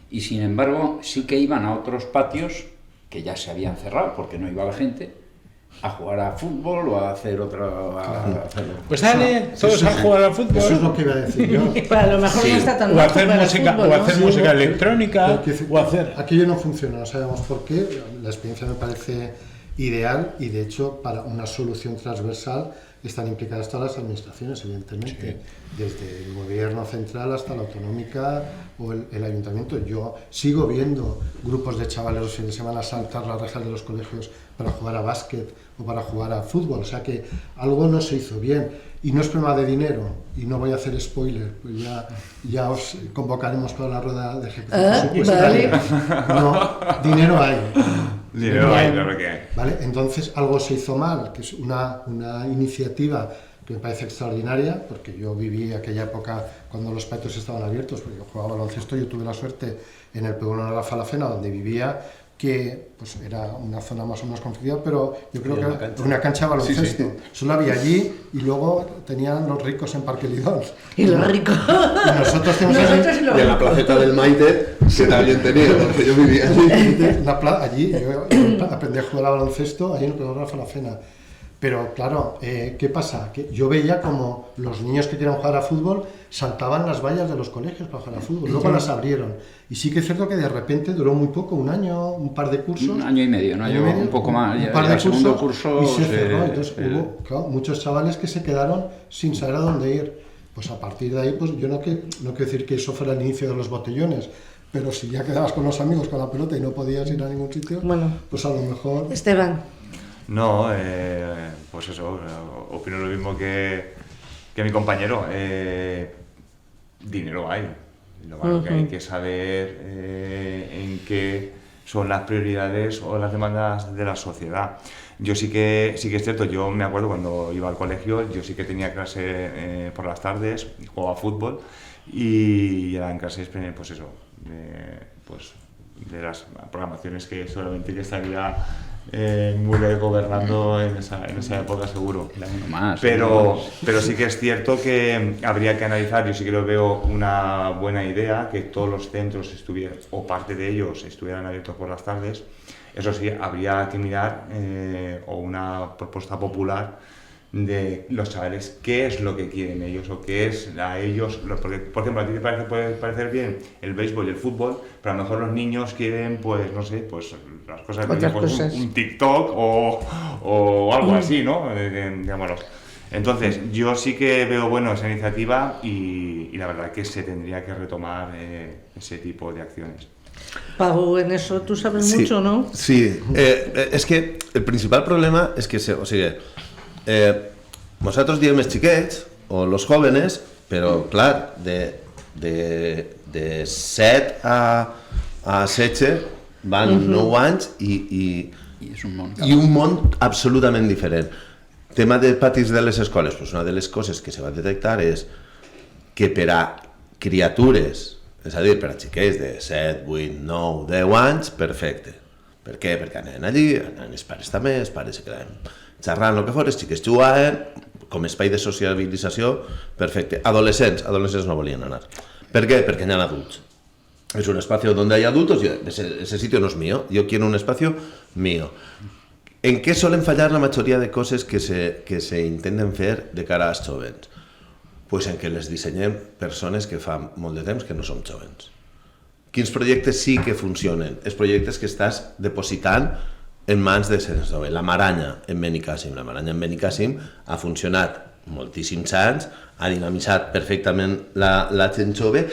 [SPEAKER 2] y sin embargo sí que iban a otros patios que ya se habían cerrado porque no iba la gente a jugar a fútbol o a hacer
[SPEAKER 3] Pues dale, todos a jugar a fútbol.
[SPEAKER 5] Eso es lo que iba a decir yo.
[SPEAKER 1] Pero a lo mejor no está tan
[SPEAKER 3] O
[SPEAKER 1] mal
[SPEAKER 3] hacer
[SPEAKER 1] jugar al
[SPEAKER 3] música,
[SPEAKER 1] fútbol,
[SPEAKER 3] o
[SPEAKER 1] ¿no?
[SPEAKER 3] hacer música electrónica, o hacer...
[SPEAKER 5] Aquello no funciona, no sabemos por qué. La experiencia me parece ideal y de hecho para una solución transversal están implicadas todas las administraciones, evidentemente, desde el gobierno central hasta la autonómica o el ayuntamiento. Yo sigo viendo grupos de chavales los fines de semana saltar las rejas de los colegios para jugar a básquet o para jugar a fútbol, o sea que algo no se hizo bien y no es problema de dinero, y no voy a hacer spoiler, pues ya os convocaremos para la rueda de ejecución presupuestaria. No, dinero hay.
[SPEAKER 6] Dinero hay, claro que hay.
[SPEAKER 5] ¿Vale? Entonces algo se hizo mal, que es una iniciativa que me parece extraordinaria, porque yo viví aquella época cuando los patios estaban abiertos, porque yo jugaba baloncesto. Yo tuve la suerte en el pueblo de Rafa la Fena, donde vivía, que pues era una zona más o menos conflictiva, pero yo creo que era una cancha de baloncesto. Sí. Solo había allí y luego tenían los ricos en Parque Lidón.
[SPEAKER 1] Y los ricos.
[SPEAKER 5] Y nosotros tenemos
[SPEAKER 4] y en la placeta del Maite, que también tenía, porque yo vivía allí.
[SPEAKER 5] Allí yo aprendí a jugar a baloncesto, allí en el pueblo de Rafa la Fena. Pero claro, ¿qué pasa? Que yo veía como los niños que querían jugar a fútbol saltaban las vallas de los colegios para jugar a fútbol. Luego las abrieron. Y sí que es cierto que de repente duró muy poco, un año, un par de cursos.
[SPEAKER 2] Un año y medio, ¿no? Yo un poco más.
[SPEAKER 5] Un par de
[SPEAKER 2] el segundo curso
[SPEAKER 5] y se cerró. Entonces hubo muchos chavales que se quedaron sin saber a dónde ir. Pues a partir de ahí, pues yo no quiero decir que eso fuera el inicio de los botellones, pero si ya quedabas con los amigos con la pelota y no podías ir a ningún sitio,
[SPEAKER 1] bueno,
[SPEAKER 5] pues a lo mejor...
[SPEAKER 1] Esteban.
[SPEAKER 6] No, pues eso, opino lo mismo que mi compañero. Dinero hay. Lo malo que hay que saber en qué son las prioridades o las demandas de la sociedad. Yo sí que es cierto, yo me acuerdo cuando iba al colegio, yo sí que tenía clase por las tardes, jugaba fútbol y eran clases, pues eso, de las programaciones que solamente que estaría Murray gobernando en esa época seguro. Pero sí que es cierto que habría que analizar, yo sí que lo veo una buena idea, que todos los centros estuvieran, o parte de ellos estuvieran abiertos por las tardes. Eso sí, habría que mirar o una propuesta popular de los chavales, qué es lo que quieren ellos o qué es a ellos, porque por ejemplo a ti te puede parecer bien el béisbol y el fútbol, pero a lo mejor los niños quieren, pues no sé, pues las cosas de pues, un TikTok o algo así, ¿no? Digámoslo. Entonces yo sí que veo bueno esa iniciativa y la verdad que se tendría que retomar ese tipo de acciones.
[SPEAKER 1] Pau, en eso tú sabes mucho, ¿no?
[SPEAKER 4] Sí, és que el principal problema és que, o sigui, nosaltres diem els xiquets, o los jóvenes, però, clar, de 7 a 16 van 9 anys i un món absolutament diferent. Tema de patis de les escoles, doncs una de les coses que se va detectar és que per a criatures, és a dir, per a xiquets de 7, 8, 9, 10 anys, perfecte. Per què? Perquè anaven allí, anaven els pares també, els pares se quedaven xerrant, el que fos, els xiquets jugaven, com a espai de socialització, perfecte. Adolescents no volien anar. Per què? Perquè hi ha adults. Es un espacio donde hay adultos, ese sitio no es mío, yo quiero un espacio mío. ¿En qué suelen fallar la mayoría de coses que se intenten fer de cara als jovens? Pues en que les dissenyem persones que fa molt de temps que no som jovens. quins projectes sí que funcionen? Els projectes que estàs depositant en mans de Gent Jove. La Maranya en Benicàssim. La Maranya en Benicàssim ha funcionat moltíssims anys, ha dinamitzat perfectament la gent jove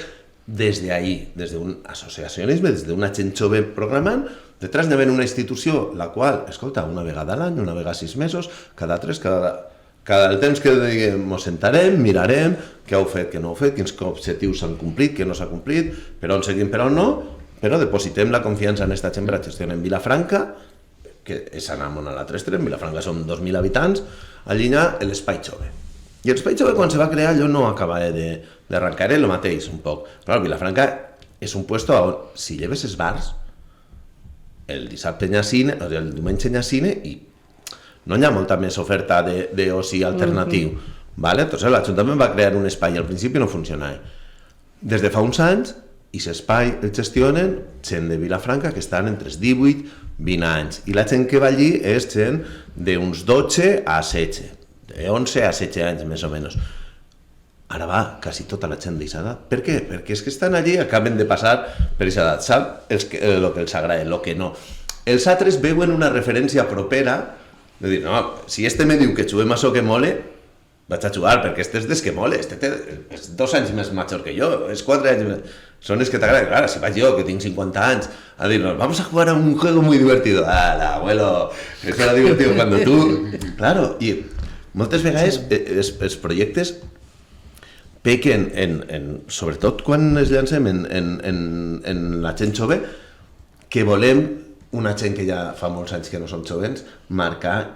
[SPEAKER 4] des d'ahir, des d'un associacionisme, des d'una gent jove programant, detrás d'haver una institució la qual, escolta, una vegada a l'any, una vegada a 6 mesos, cada 3, cada el temps que ens sentarem, mirarem què heu fet, què no heu fet, quins objectius s'han complit, què no s'ha complit, per on seguim, per on no, però depositem la confiança en aquesta gent per a gestionar en Vilafranca, que és anar a l'altre extrem, Vilafranca són 2.000 habitants, allí hi ha l'Espai Jove. I l'Espai Jove, quan se va crear, allò no acabava d'arrencar, era el mateix, un poc. Però Vilafranca és un puesto on, si lleves els bars, el dissabte hi ha cine, o sigui, el diumenge hi ha cine, i no hi ha molta més oferta d'oci alternatiu. Vale? Entonces l'Ajuntament va crear un espai i al principi no funcionava. Des de fa uns anys, i l'espai el gestionen gent de Vilafranca que estan entre els 18 i 20 anys. I la gent que va allí és gent d'uns 12 a 16, de 11 a 16 anys més o menys. Ara va quasi tota la gent d'eixa edat. Per què? Perquè és que estan allí, acaben de passar per eixa edat. Sap el que els agrada, el que no. Els altres veuen una referència propera de dir, no, si este me diu que juguem a això que mole, vaig a jugar, perquè este és des que mole, este és 2 anys més major que jo, és 4 anys més... Són els que t'agraden. Claro, si vaig jo, que tinc 50 anys, a dir-nos, vamos a jugar a un juego muy divertido. Ah, abuelo, eso era divertido cuando tú... Claro, i moltes vegades els projectes pequen, sobretot quan es llancem en la gent jove, que volem una gent que ja fa molts anys que no som jovens, marcar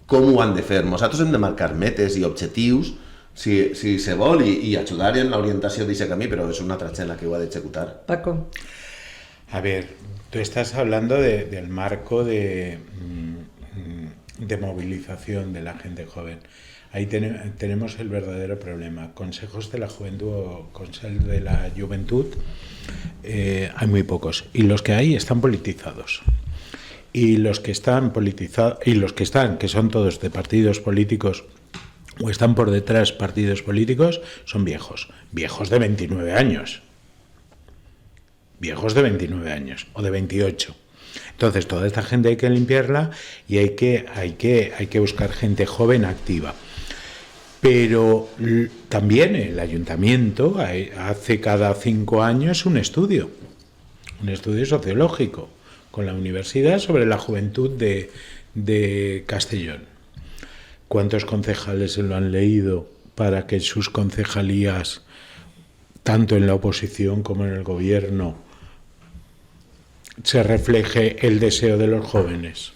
[SPEAKER 4] com ho han de fer. Nosaltres hem de marcar metes i objectius, si se vol, i ajudar en l'orientació d'aquest camí, però és una altra gent la que ho ha d'executar.
[SPEAKER 1] Paco.
[SPEAKER 3] A ver, tú estás hablando del marco de movilización de la gente joven. Ahí tenemos el verdadero problema. Consejos de la juventud o consejos de la juventud hay muy pocos. Y los que hay están politizados. Y los que están politizados, y los que están, que son todos de partidos políticos o están por detrás partidos políticos, son viejos. Viejos de 29 años. Viejos de 29 años o de 28. Entonces toda esta gente hay que limpiarla y hay que buscar gente joven activa. Pero también el ayuntamiento hace cada 5 años un estudio sociológico con la universidad sobre la juventud de Castellón. ¿Cuántos concejales se lo han leído para que sus concejalías, tanto en la oposición como en el gobierno, se refleje el deseo de los jóvenes?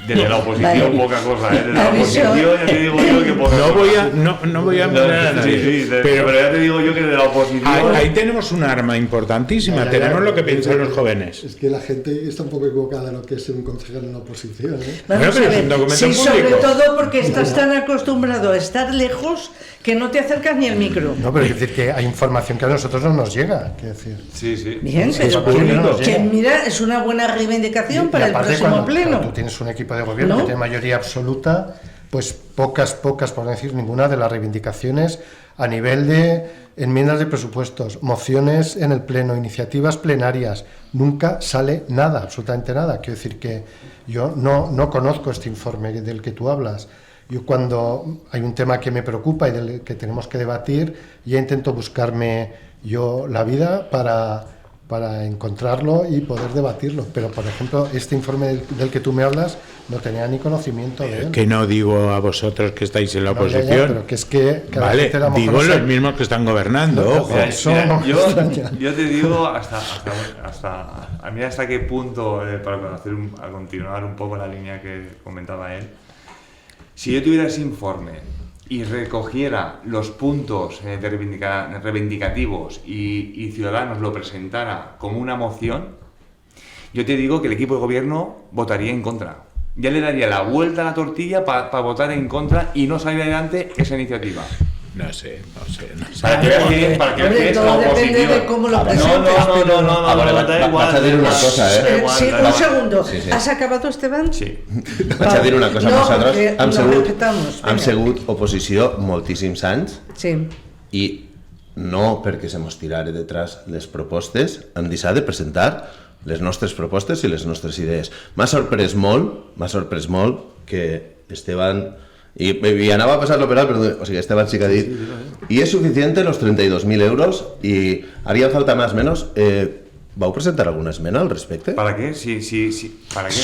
[SPEAKER 6] Desde la oposición poca cosa, ¿eh? Desde la oposición ya te digo yo que poca cosa.
[SPEAKER 3] No voy a mirar a nadie.
[SPEAKER 6] Sí, pero ya te digo yo que desde la oposición...
[SPEAKER 3] Ahí tenemos un arma importantísima, tenemos lo que piensan los jóvenes.
[SPEAKER 5] Es que la gente está un poco equivocada de lo que es ser un concejal en la oposición, ¿eh?
[SPEAKER 1] Vamos
[SPEAKER 3] Bueno, pero
[SPEAKER 1] a ver,
[SPEAKER 3] es un documento
[SPEAKER 1] sí, sobre
[SPEAKER 3] público.
[SPEAKER 1] todo porque estás tan acostumbrado a estar lejos que no te acercas ni al micro.
[SPEAKER 5] No, pero es decir que hay información que a nosotros no nos llega, quiero decir.
[SPEAKER 6] Sí.
[SPEAKER 1] Bien,
[SPEAKER 5] Sí,
[SPEAKER 1] pero
[SPEAKER 5] público.
[SPEAKER 1] que mira, es una buena reivindicación para el
[SPEAKER 5] aparte,
[SPEAKER 1] próximo
[SPEAKER 5] cuando
[SPEAKER 1] pleno.
[SPEAKER 5] tú tienes un equipo de gobierno
[SPEAKER 1] ¿No?
[SPEAKER 5] que tiene mayoría absoluta, pues pocas, por no decir ninguna, de las reivindicaciones a nivel de enmiendas de presupuestos, mociones en el pleno, iniciativas plenarias, nunca sale nada, absolutamente nada. Quiero decir que yo no conozco este informe del que tú hablas. Yo cuando hay un tema que me preocupa y del que tenemos que debatir, ya intento buscarme yo la vida para encontrarlo y poder debatirlo. Pero, por ejemplo, este informe del que tú me hablas no tenía ni conocimiento de él.
[SPEAKER 3] Que no digo a vosotros que estáis en la
[SPEAKER 5] No,
[SPEAKER 3] oposición.
[SPEAKER 5] ya, pero que es que cada
[SPEAKER 3] vale,
[SPEAKER 5] gente a lo mejor
[SPEAKER 3] digo
[SPEAKER 5] no
[SPEAKER 3] los
[SPEAKER 5] sabe.
[SPEAKER 3] mismos que están gobernando,
[SPEAKER 5] No,
[SPEAKER 3] ojo.
[SPEAKER 5] pero eso no me extraña.
[SPEAKER 6] Yo te digo a mí hasta qué punto, para a continuar un poco la línea que comentaba él, si yo tuviera ese informe y recogiera los puntos reivindicativos y Ciudadanos lo presentara como una moción, yo te digo que el equipo de gobierno votaría en contra. Ya le daría la vuelta a la tortilla para votar en contra y no salir adelante esa iniciativa.
[SPEAKER 3] No sé.
[SPEAKER 6] Para que veas que
[SPEAKER 1] Hombre,
[SPEAKER 6] es la
[SPEAKER 1] todo depende
[SPEAKER 6] oposición.
[SPEAKER 1] de cómo lo presentes.
[SPEAKER 6] No, da igual.
[SPEAKER 4] Vaig a dir una cosa,
[SPEAKER 1] Sí, un segundo.
[SPEAKER 4] Sí.
[SPEAKER 1] ¿Has acabado, Esteban?
[SPEAKER 6] Sí.
[SPEAKER 4] Vaig a dir una cosa,
[SPEAKER 1] No,
[SPEAKER 4] nosaltres
[SPEAKER 1] porque
[SPEAKER 4] hem
[SPEAKER 1] lo
[SPEAKER 4] sigut,
[SPEAKER 1] respetamos,
[SPEAKER 4] hem
[SPEAKER 1] venga.
[SPEAKER 4] sigut oposició moltíssims anys
[SPEAKER 1] Sí.
[SPEAKER 4] i no perquè se mos tirare detrás les propostes, hem deixat de presentar les nostres propostes i les nostres idees. M'ha sorprès molt que Esteban, y anava a pasarlo per alt, però o sigui, Esteban sí que ha dit, y es suficiente los 32.000 euros y harían falta más menos. ¿Vau presentar alguna esmena al respecte?
[SPEAKER 6] ¿Para qué? Sí. ¿Para qué?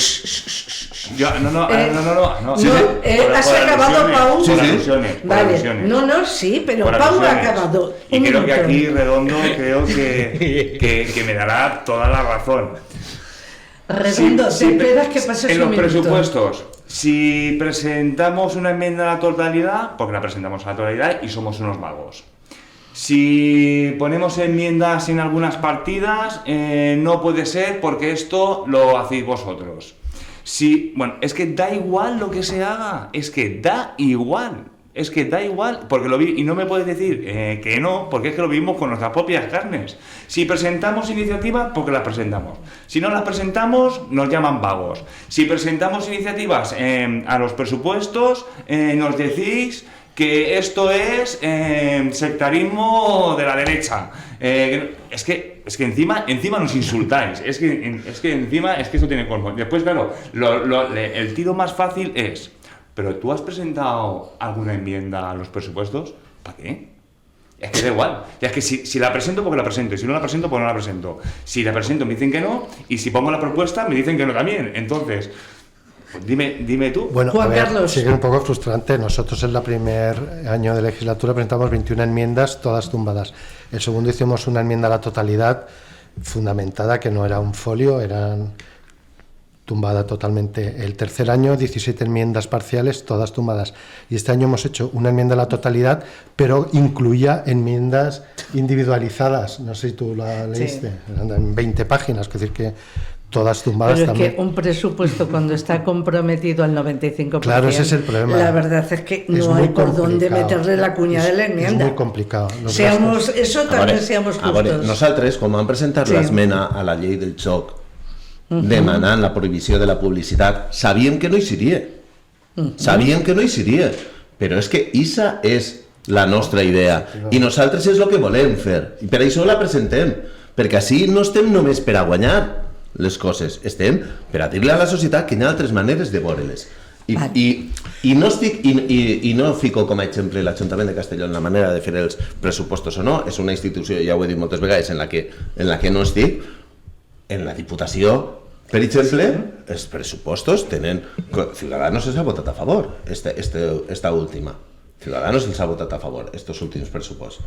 [SPEAKER 6] Yo, no.
[SPEAKER 1] ¿Has acabado, Pau?
[SPEAKER 6] Por alusiones.
[SPEAKER 1] Vale. No, sí, pero
[SPEAKER 6] Por
[SPEAKER 1] Pau ha
[SPEAKER 6] alusiones.
[SPEAKER 1] acabado.
[SPEAKER 6] Y creo que aquí Redondo que me dará toda la razón.
[SPEAKER 1] Redondo,
[SPEAKER 6] Sí,
[SPEAKER 1] te esperas que pases
[SPEAKER 6] en
[SPEAKER 1] un
[SPEAKER 6] los
[SPEAKER 1] minuto.
[SPEAKER 6] presupuestos, si presentamos una enmienda a la totalidad, porque la presentamos a la totalidad y somos unos vagos. Si ponemos enmiendas en algunas partidas, no puede ser porque esto lo hacéis vosotros. Bueno, es que da igual lo que se haga, es que da igual. Porque lo vi, y no me puedes decir que no, porque es que lo vivimos con nuestras propias carnes. Si presentamos iniciativas, porque las presentamos. Si no las presentamos, nos llaman vagos. Si presentamos iniciativas a los presupuestos, nos decís que esto es sectarismo de la derecha. Es que encima nos insultáis. Es que encima eso tiene colmo. Después, claro, el tiro más fácil es: ¿pero tú has presentado alguna enmienda a los presupuestos? ¿Para qué? Es que da igual. Es que si la presento, porque la presento. Y si no la presento, pues no la presento. Si la presento, me dicen que no. Y si pongo la propuesta, me dicen que no también. Entonces, pues dime tú.
[SPEAKER 5] Bueno,
[SPEAKER 1] Juan
[SPEAKER 5] a ver,
[SPEAKER 1] Carlos.
[SPEAKER 5] sí que es un poco frustrante. Nosotros en el primer año de legislatura presentamos 21 enmiendas, todas tumbadas. El segundo hicimos una enmienda a la totalidad fundamentada, que no era un folio, eran tumbada totalmente. El tercer año, 17 enmiendas parciales, todas tumbadas. Y este año hemos hecho una enmienda a la totalidad, pero incluía enmiendas individualizadas. No sé si tú la leíste, eran en 20 páginas, es decir, que todas tumbadas
[SPEAKER 1] Pero es
[SPEAKER 5] también.
[SPEAKER 1] que un presupuesto cuando está comprometido al 95%,
[SPEAKER 5] Claro, ese es el problema.
[SPEAKER 1] La verdad es que
[SPEAKER 5] Es
[SPEAKER 1] no
[SPEAKER 5] muy
[SPEAKER 1] hay por dónde
[SPEAKER 5] complicado.
[SPEAKER 1] meterle la cuña de la enmienda.
[SPEAKER 5] Es muy complicado. Los
[SPEAKER 1] Seamos,
[SPEAKER 5] gastos.
[SPEAKER 1] eso también seamos justos.
[SPEAKER 4] Nosaltres, quan vam presentar
[SPEAKER 1] Sí.
[SPEAKER 4] l'esmena a la llei del joc demanant la prohibició de la publicitat, sabíem que no hi seria. Sabíem que no hi seria. Però és que issa és la nostra idea. I nosaltres és el que volem fer. I per això la presentem. Perquè així no estem només per a guanyar les coses, estem per a dir-li a la societat que hi ha altres maneres de veure-les. I no fico com a exemple l'Ajuntament de Castelló en la manera de fer els pressupostos o no, és una institució, ja ho he dit moltes vegades, en la que no estic. En la Diputació, per exemple, els pressupostos tenen... Ciudadanos els ha votat a favor, esta última. Ciudadanos els ha votat a favor, estos últims pressupostos.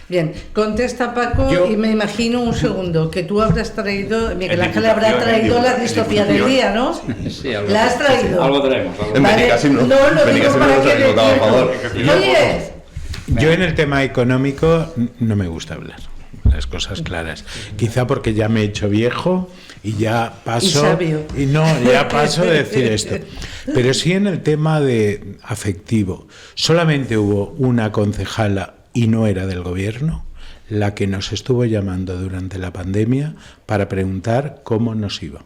[SPEAKER 1] Bien, contesta Paco y me imagino un segundo que tú habrás traído, Miguel Ángel habrá traído la distopía del día, ¿no?
[SPEAKER 2] Sí, algo.
[SPEAKER 1] ¿La has traído?
[SPEAKER 2] Algo traemos.
[SPEAKER 4] En Benicàssim no.
[SPEAKER 1] No, lo digo
[SPEAKER 4] Benicàssim
[SPEAKER 1] para
[SPEAKER 4] no
[SPEAKER 1] que
[SPEAKER 4] s'ha votat a favor.
[SPEAKER 1] Oye,
[SPEAKER 3] Yo en el tema económico no me gusta hablar, las cosas claras. Quizá porque ya me he hecho viejo y ya paso...
[SPEAKER 1] Y sabio.
[SPEAKER 3] Ya paso de decir esto. Pero sí en el tema de afectivo. Solamente hubo una concejala, y no era del gobierno, la que nos estuvo llamando durante la pandemia para preguntar cómo nos iba.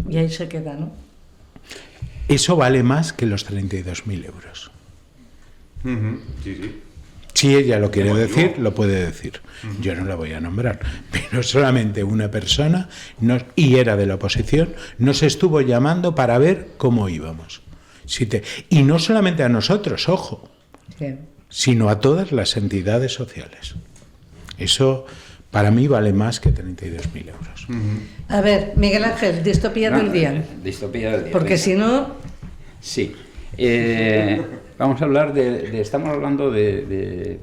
[SPEAKER 1] y ahí se queda, ¿no?
[SPEAKER 3] Eso vale más que los 32.000 euros.
[SPEAKER 6] Sí.
[SPEAKER 3] Si ella lo quiere decir, lo puede decir. Yo no la voy a nombrar, pero solamente una persona, y era de la oposición, nos estuvo llamando para ver cómo íbamos. Y no solamente a nosotros, ojo, sino a todas las entidades sociales. Eso para mí vale más que 32.000 euros.
[SPEAKER 1] A ver, Miguel Ángel, distopía del día.
[SPEAKER 2] Distopía del día.
[SPEAKER 1] Porque si no...
[SPEAKER 2] Sí. Vamos a hablar estamos hablando de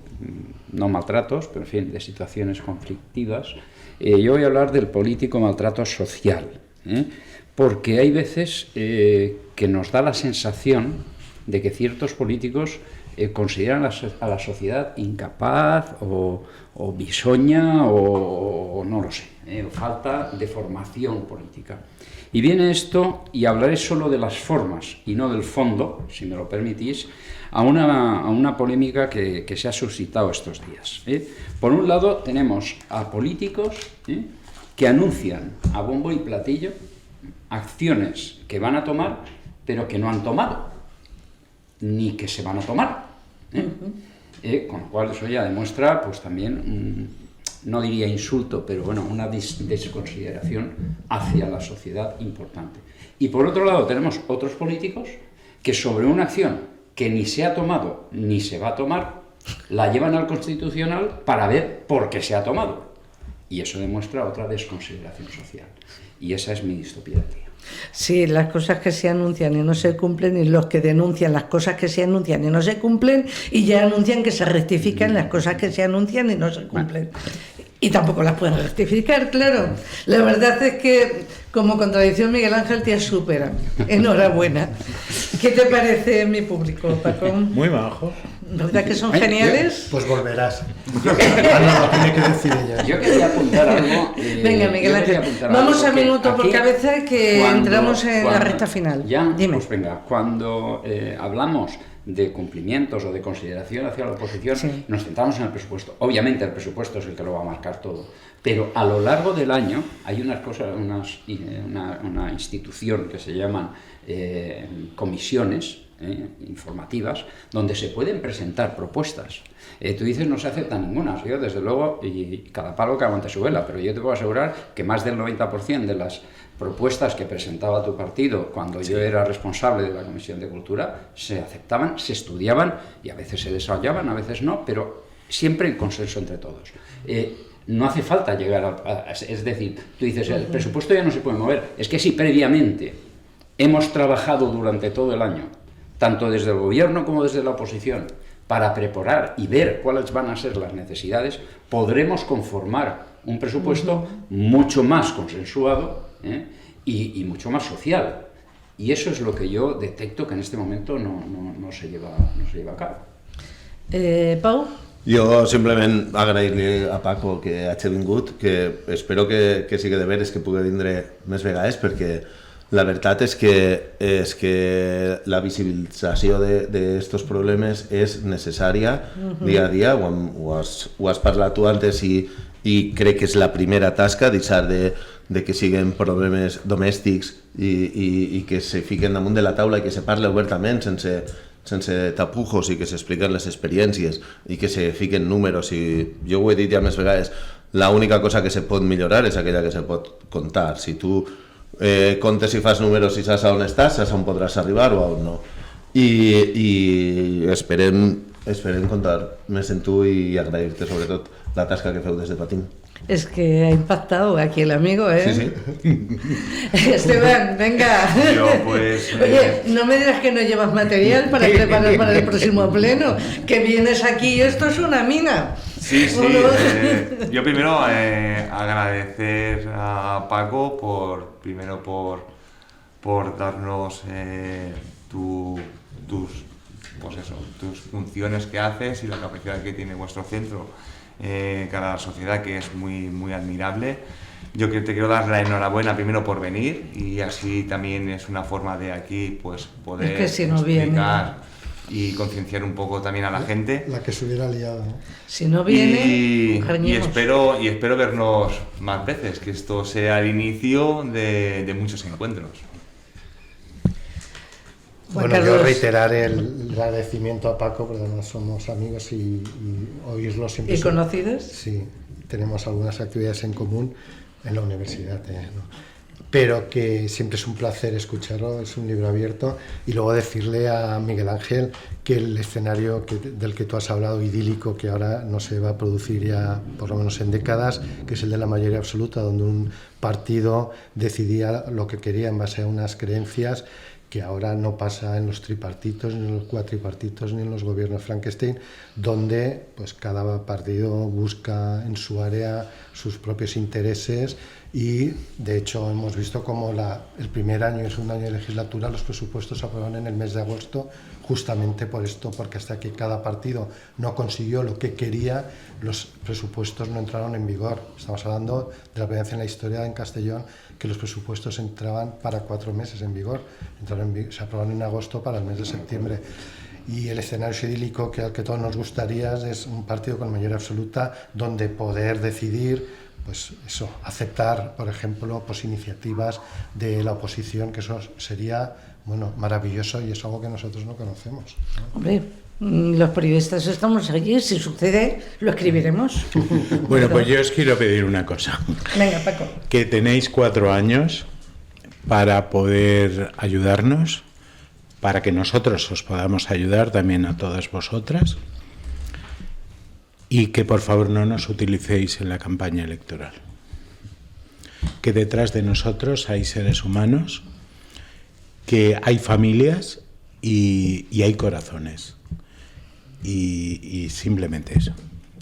[SPEAKER 2] no maltratos, pero en fin, de situaciones conflictivas. Yo voy a hablar del político maltrato social, porque hay veces que nos da la sensación de que ciertos políticos consideran a la sociedad incapaz o bisoña o no lo sé, falta de formación política. Y viene esto, y hablaré solo de las formas y no del fondo, si me lo permitís, a una polémica que se ha suscitado estos días. Por un lado tenemos a políticos que anuncian a bombo y platillo acciones que van a tomar, pero que no han tomado, ni que se van a tomar. con lo cual eso ya demuestra pues también, no diría insulto, pero bueno, una desconsideración hacia la sociedad importante. Y por otro lado tenemos otros políticos que sobre una acción que ni se ha tomado ni se va a tomar, la llevan al Constitucional para ver por qué se ha tomado. Y eso demuestra otra desconsideración social. Y esa es mi distopía de día.
[SPEAKER 1] Sí, las cosas que se anuncian y no se cumplen, y los que denuncian las cosas que se anuncian y no se cumplen, y ya anuncian que se rectifican las cosas que se anuncian y no se cumplen. Y tampoco las pueden rectificar, claro. La verdad es que, como contradicción, Miguel Ángel te supera. Enhorabuena. ¿Qué te parece mi público, Paco?
[SPEAKER 3] Muy bajo.
[SPEAKER 1] ¿Verdad que son geniales?
[SPEAKER 5] Pues volverás. Ana lo tiene que decir ella.
[SPEAKER 2] Yo quería apuntar algo.
[SPEAKER 1] Venga, Miguel Ángel, vamos a minuto, porque a veces que entramos en la recta final.
[SPEAKER 2] Ya,
[SPEAKER 1] dime.
[SPEAKER 2] pues venga, cuando hablamos de cumplimientos o de consideración hacia la oposición,
[SPEAKER 1] Sí.
[SPEAKER 2] nos centramos en el presupuesto. Obviamente el presupuesto es el que lo va a marcar todo, pero a lo largo del año hay unas cosas, una institución que se llaman comisiones informativas, donde se pueden presentar propuestas. Tú dices no se aceptan ninguna. Yo desde luego, y cada palo que aguante su vela, pero yo te puedo asegurar que más del 90% de las propuestas que presentaba tu partido cuando yo era responsable de la Comisión de Cultura se aceptaban, se estudiaban y a veces se desarrollaban, a veces no, pero siempre en consenso entre todos. No hace falta llegar es decir, tú dices el presupuesto ya no se puede mover. Es que si previamente hemos trabajado durante todo el año, tanto desde el gobierno como desde la oposición, para preparar y ver cuáles van a ser las necesidades, podremos conformar un presupuesto mucho más consensuado y mucho más social. Y eso es lo que yo detecto que en este momento no se lleva a cabo.
[SPEAKER 1] Pau?
[SPEAKER 4] Jo simplement agrair-li a Paco que hagi vingut, que espero que sigui de veres que pugui vindre més vegades, perquè la veritat és que la visibilització d'estos problemes és necessària dia a dia, ho has parlat tu antes i crec que és la primera tasca, deixar de que siguin problemes domèstics i que se fiquen damunt de la taula i que se parli obertament sense tapujos i que s'expliquen les experiències i que se fiquen números. I jo ho he dit ja més vegades, l'única cosa que se pot millorar és aquella que se pot comptar. Si tu comptes i fas números i saps on estàs, saps on podràs arribar o on no. I esperem comptar més en tu i agrair-te sobretot la tasca que feu des de Patín.
[SPEAKER 1] Es que ha impactado aquí el amigo, ¿eh?
[SPEAKER 4] Sí, sí.
[SPEAKER 1] Esteban, venga.
[SPEAKER 6] Yo, pues,
[SPEAKER 1] Oye, no me digas que no llevas material para preparar para el próximo pleno, que vienes aquí y esto es una mina.
[SPEAKER 6] Sí, sí. Yo primero agradecer a Paco por darnos tus funciones que haces y la capacidad que tiene vuestro centro cara a la sociedad, que es muy, muy admirable. Yo te quiero dar la enhorabuena primero por venir, y así también es una forma de aquí pues poder
[SPEAKER 1] Es que si no
[SPEAKER 6] explicar y concienciar un poco también a la gente.
[SPEAKER 5] La que se hubiera liado, ¿no?
[SPEAKER 1] Si no viene,
[SPEAKER 6] y
[SPEAKER 1] reñimos.
[SPEAKER 6] espero vernos más veces, que esto sea el inicio de muchos encuentros.
[SPEAKER 1] Juan
[SPEAKER 5] Bueno, yo
[SPEAKER 1] Carlos.
[SPEAKER 5] reiterar el agradecimiento a Paco, porque además somos amigos y oírlo siempre.
[SPEAKER 1] ¿Y conocidos?
[SPEAKER 5] Sí, tenemos algunas actividades en común en la universidad, ¿no? Pero que siempre es un placer escucharlo, es un libro abierto. Y luego decirle a Miguel Ángel que el escenario del que tú has hablado, idílico, que ahora no se va a producir ya por lo menos en décadas, que es el de la mayoría absoluta, donde un partido decidía lo que quería en base a unas creencias, que ahora no pasa en los tripartitos, ni en los cuatripartitos, ni en los gobiernos Frankenstein, donde pues cada partido busca en su área sus propios intereses. Y de hecho hemos visto como el primer año y el segundo año de legislatura los presupuestos se aprobaron en el mes de agosto, justamente por esto, porque hasta que cada partido no consiguió lo que quería, los presupuestos no entraron en vigor. Estamos hablando de la primera vez en la historia en Castellón que los presupuestos entraban para 4 meses en vigor. Se aprobaron en agosto para el mes de septiembre. Y el escenario idílico al que todos nos gustaría es un partido con mayoría absoluta, donde poder decidir pues eso, aceptar, por ejemplo, pues iniciativas de la oposición, que eso sería, bueno, maravilloso y es algo que nosotros no conocemos, ¿no?
[SPEAKER 1] Hombre, los periodistas estamos allí, si sucede, lo escribiremos.
[SPEAKER 3] Bueno, pues yo os quiero pedir una cosa.
[SPEAKER 1] Venga, Paco.
[SPEAKER 3] Que tenéis 4 años para poder ayudarnos, para que nosotros os podamos ayudar también a todas vosotras, y que por favor no nos utilicéis en la campaña electoral. Que detrás de nosotros hay seres humanos, que hay familias y hay corazones. Y simplemente eso.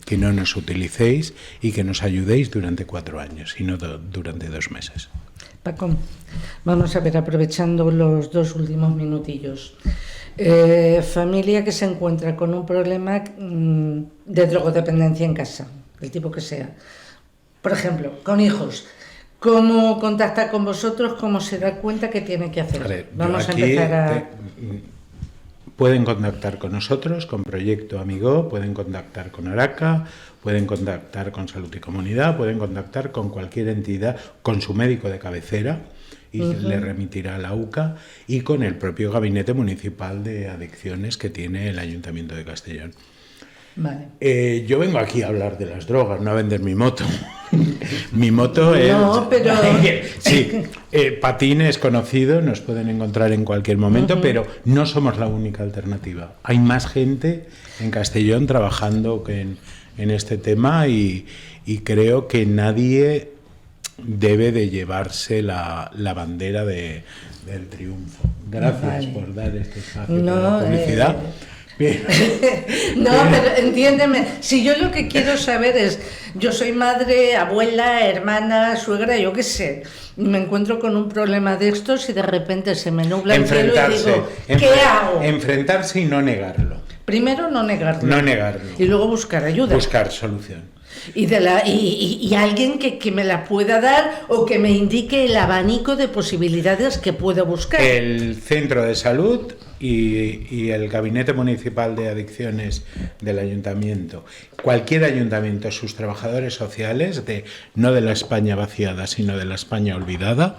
[SPEAKER 3] Que no nos utilicéis y que nos ayudéis durante 4 años y no durante 2 meses.
[SPEAKER 1] Paco, vamos a ver, aprovechando los 2 últimos minutillos. Familia que se encuentra con un problema de drogodependencia en casa, del tipo que sea. Por ejemplo, con hijos. ¿Cómo contacta con vosotros? ¿Cómo se da cuenta que tiene que hacer?
[SPEAKER 3] Vale,
[SPEAKER 1] vamos a empezar a...
[SPEAKER 3] Pueden contactar con nosotros, con Proyecto Amigo, pueden contactar con Araca, pueden contactar con Salud y Comunidad, pueden contactar con cualquier entidad, con su médico de cabecera, y le remitirá a la UCA, y con el propio Gabinete Municipal de Adicciones que tiene el Ayuntamiento de Castellón.
[SPEAKER 1] Vale.
[SPEAKER 3] Yo vengo aquí a hablar de las drogas, no a vender mi moto. Mi moto es...
[SPEAKER 1] No, pero...
[SPEAKER 3] Sí, Patín es conocido, nos pueden encontrar en cualquier momento, pero no somos la única alternativa. Hay más gente en Castellón trabajando en este tema y creo que nadie debe de llevarse la bandera del triunfo. Gracias por dar este espacio para la publicidad.
[SPEAKER 1] No, pero entiéndeme, si yo lo que quiero saber es, yo soy madre, abuela, hermana, suegra, yo qué sé, y me encuentro con un problema de estos y de repente se me nubla el cielo y digo, ¿qué hago?
[SPEAKER 3] Enfrentarse y no negarlo.
[SPEAKER 1] Primero no negarlo.
[SPEAKER 3] No negarlo.
[SPEAKER 1] Y luego buscar ayuda.
[SPEAKER 3] Buscar solución.
[SPEAKER 1] Y alguien que me la pueda dar o que me indique el abanico de posibilidades que puedo buscar.
[SPEAKER 3] El centro de salud y el Gabinete Municipal de Adicciones del Ayuntamiento. Cualquier ayuntamiento, sus trabajadores sociales, no de la España vaciada, sino de la España olvidada,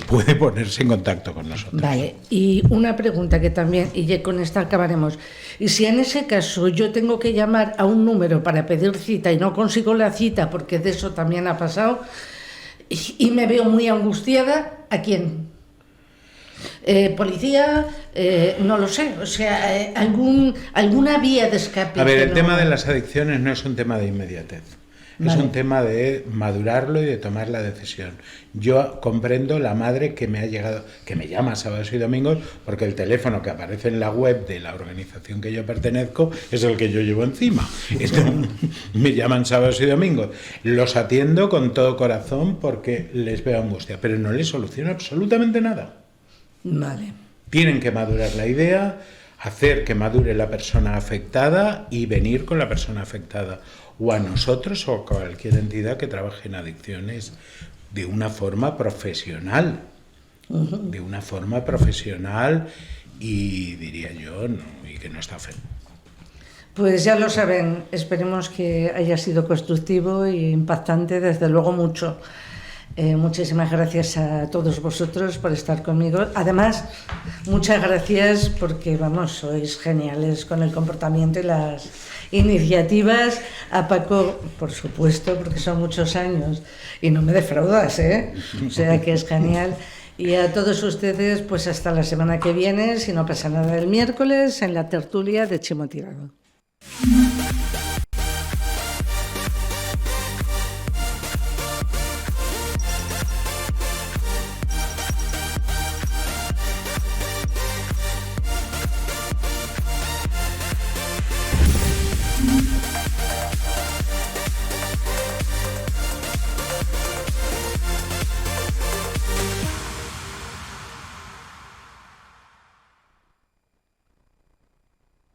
[SPEAKER 3] puede ponerse en contacto con nosotros.
[SPEAKER 1] Vale, y una pregunta que también, y ya con esta acabaremos. Y si en ese caso yo tengo que llamar a un número para pedir cita y no consigo la cita, porque de eso también ha pasado, y me veo muy angustiada, ¿a quién? Policía, no lo sé, o sea, alguna vía de escape.
[SPEAKER 3] A ver, el tema de las adicciones no es un tema de inmediatez. Es un tema de madurarlo y de tomar la decisión. Yo comprendo la madre que me ha llegado, que me llama sábados y domingos, porque el teléfono que aparece en la web de la organización que yo pertenezco es el que yo llevo encima. Me llaman sábados y domingos. Los atiendo con todo corazón porque les veo angustia, pero no les soluciono absolutamente nada.
[SPEAKER 1] Vale.
[SPEAKER 3] Tienen que madurar la idea, hacer que madure la persona afectada y venir con la persona afectada, o a nosotros o a cualquier entidad que trabaje en adicciones de una forma profesional, de una forma profesional y diría yo, y que no está feo.
[SPEAKER 1] Pues ya lo saben, esperemos que haya sido constructivo e impactante, desde luego mucho. Muchísimas gracias a todos vosotros por estar conmigo. Además, muchas gracias porque, vamos, sois geniales con el comportamiento y las iniciativas. A Paco, por supuesto, porque son muchos años y no me defraudas, ¿eh? O sea que es genial. Y a todos ustedes, pues hasta la semana que viene, si no pasa nada el miércoles, en la tertulia de Chimo Tirado.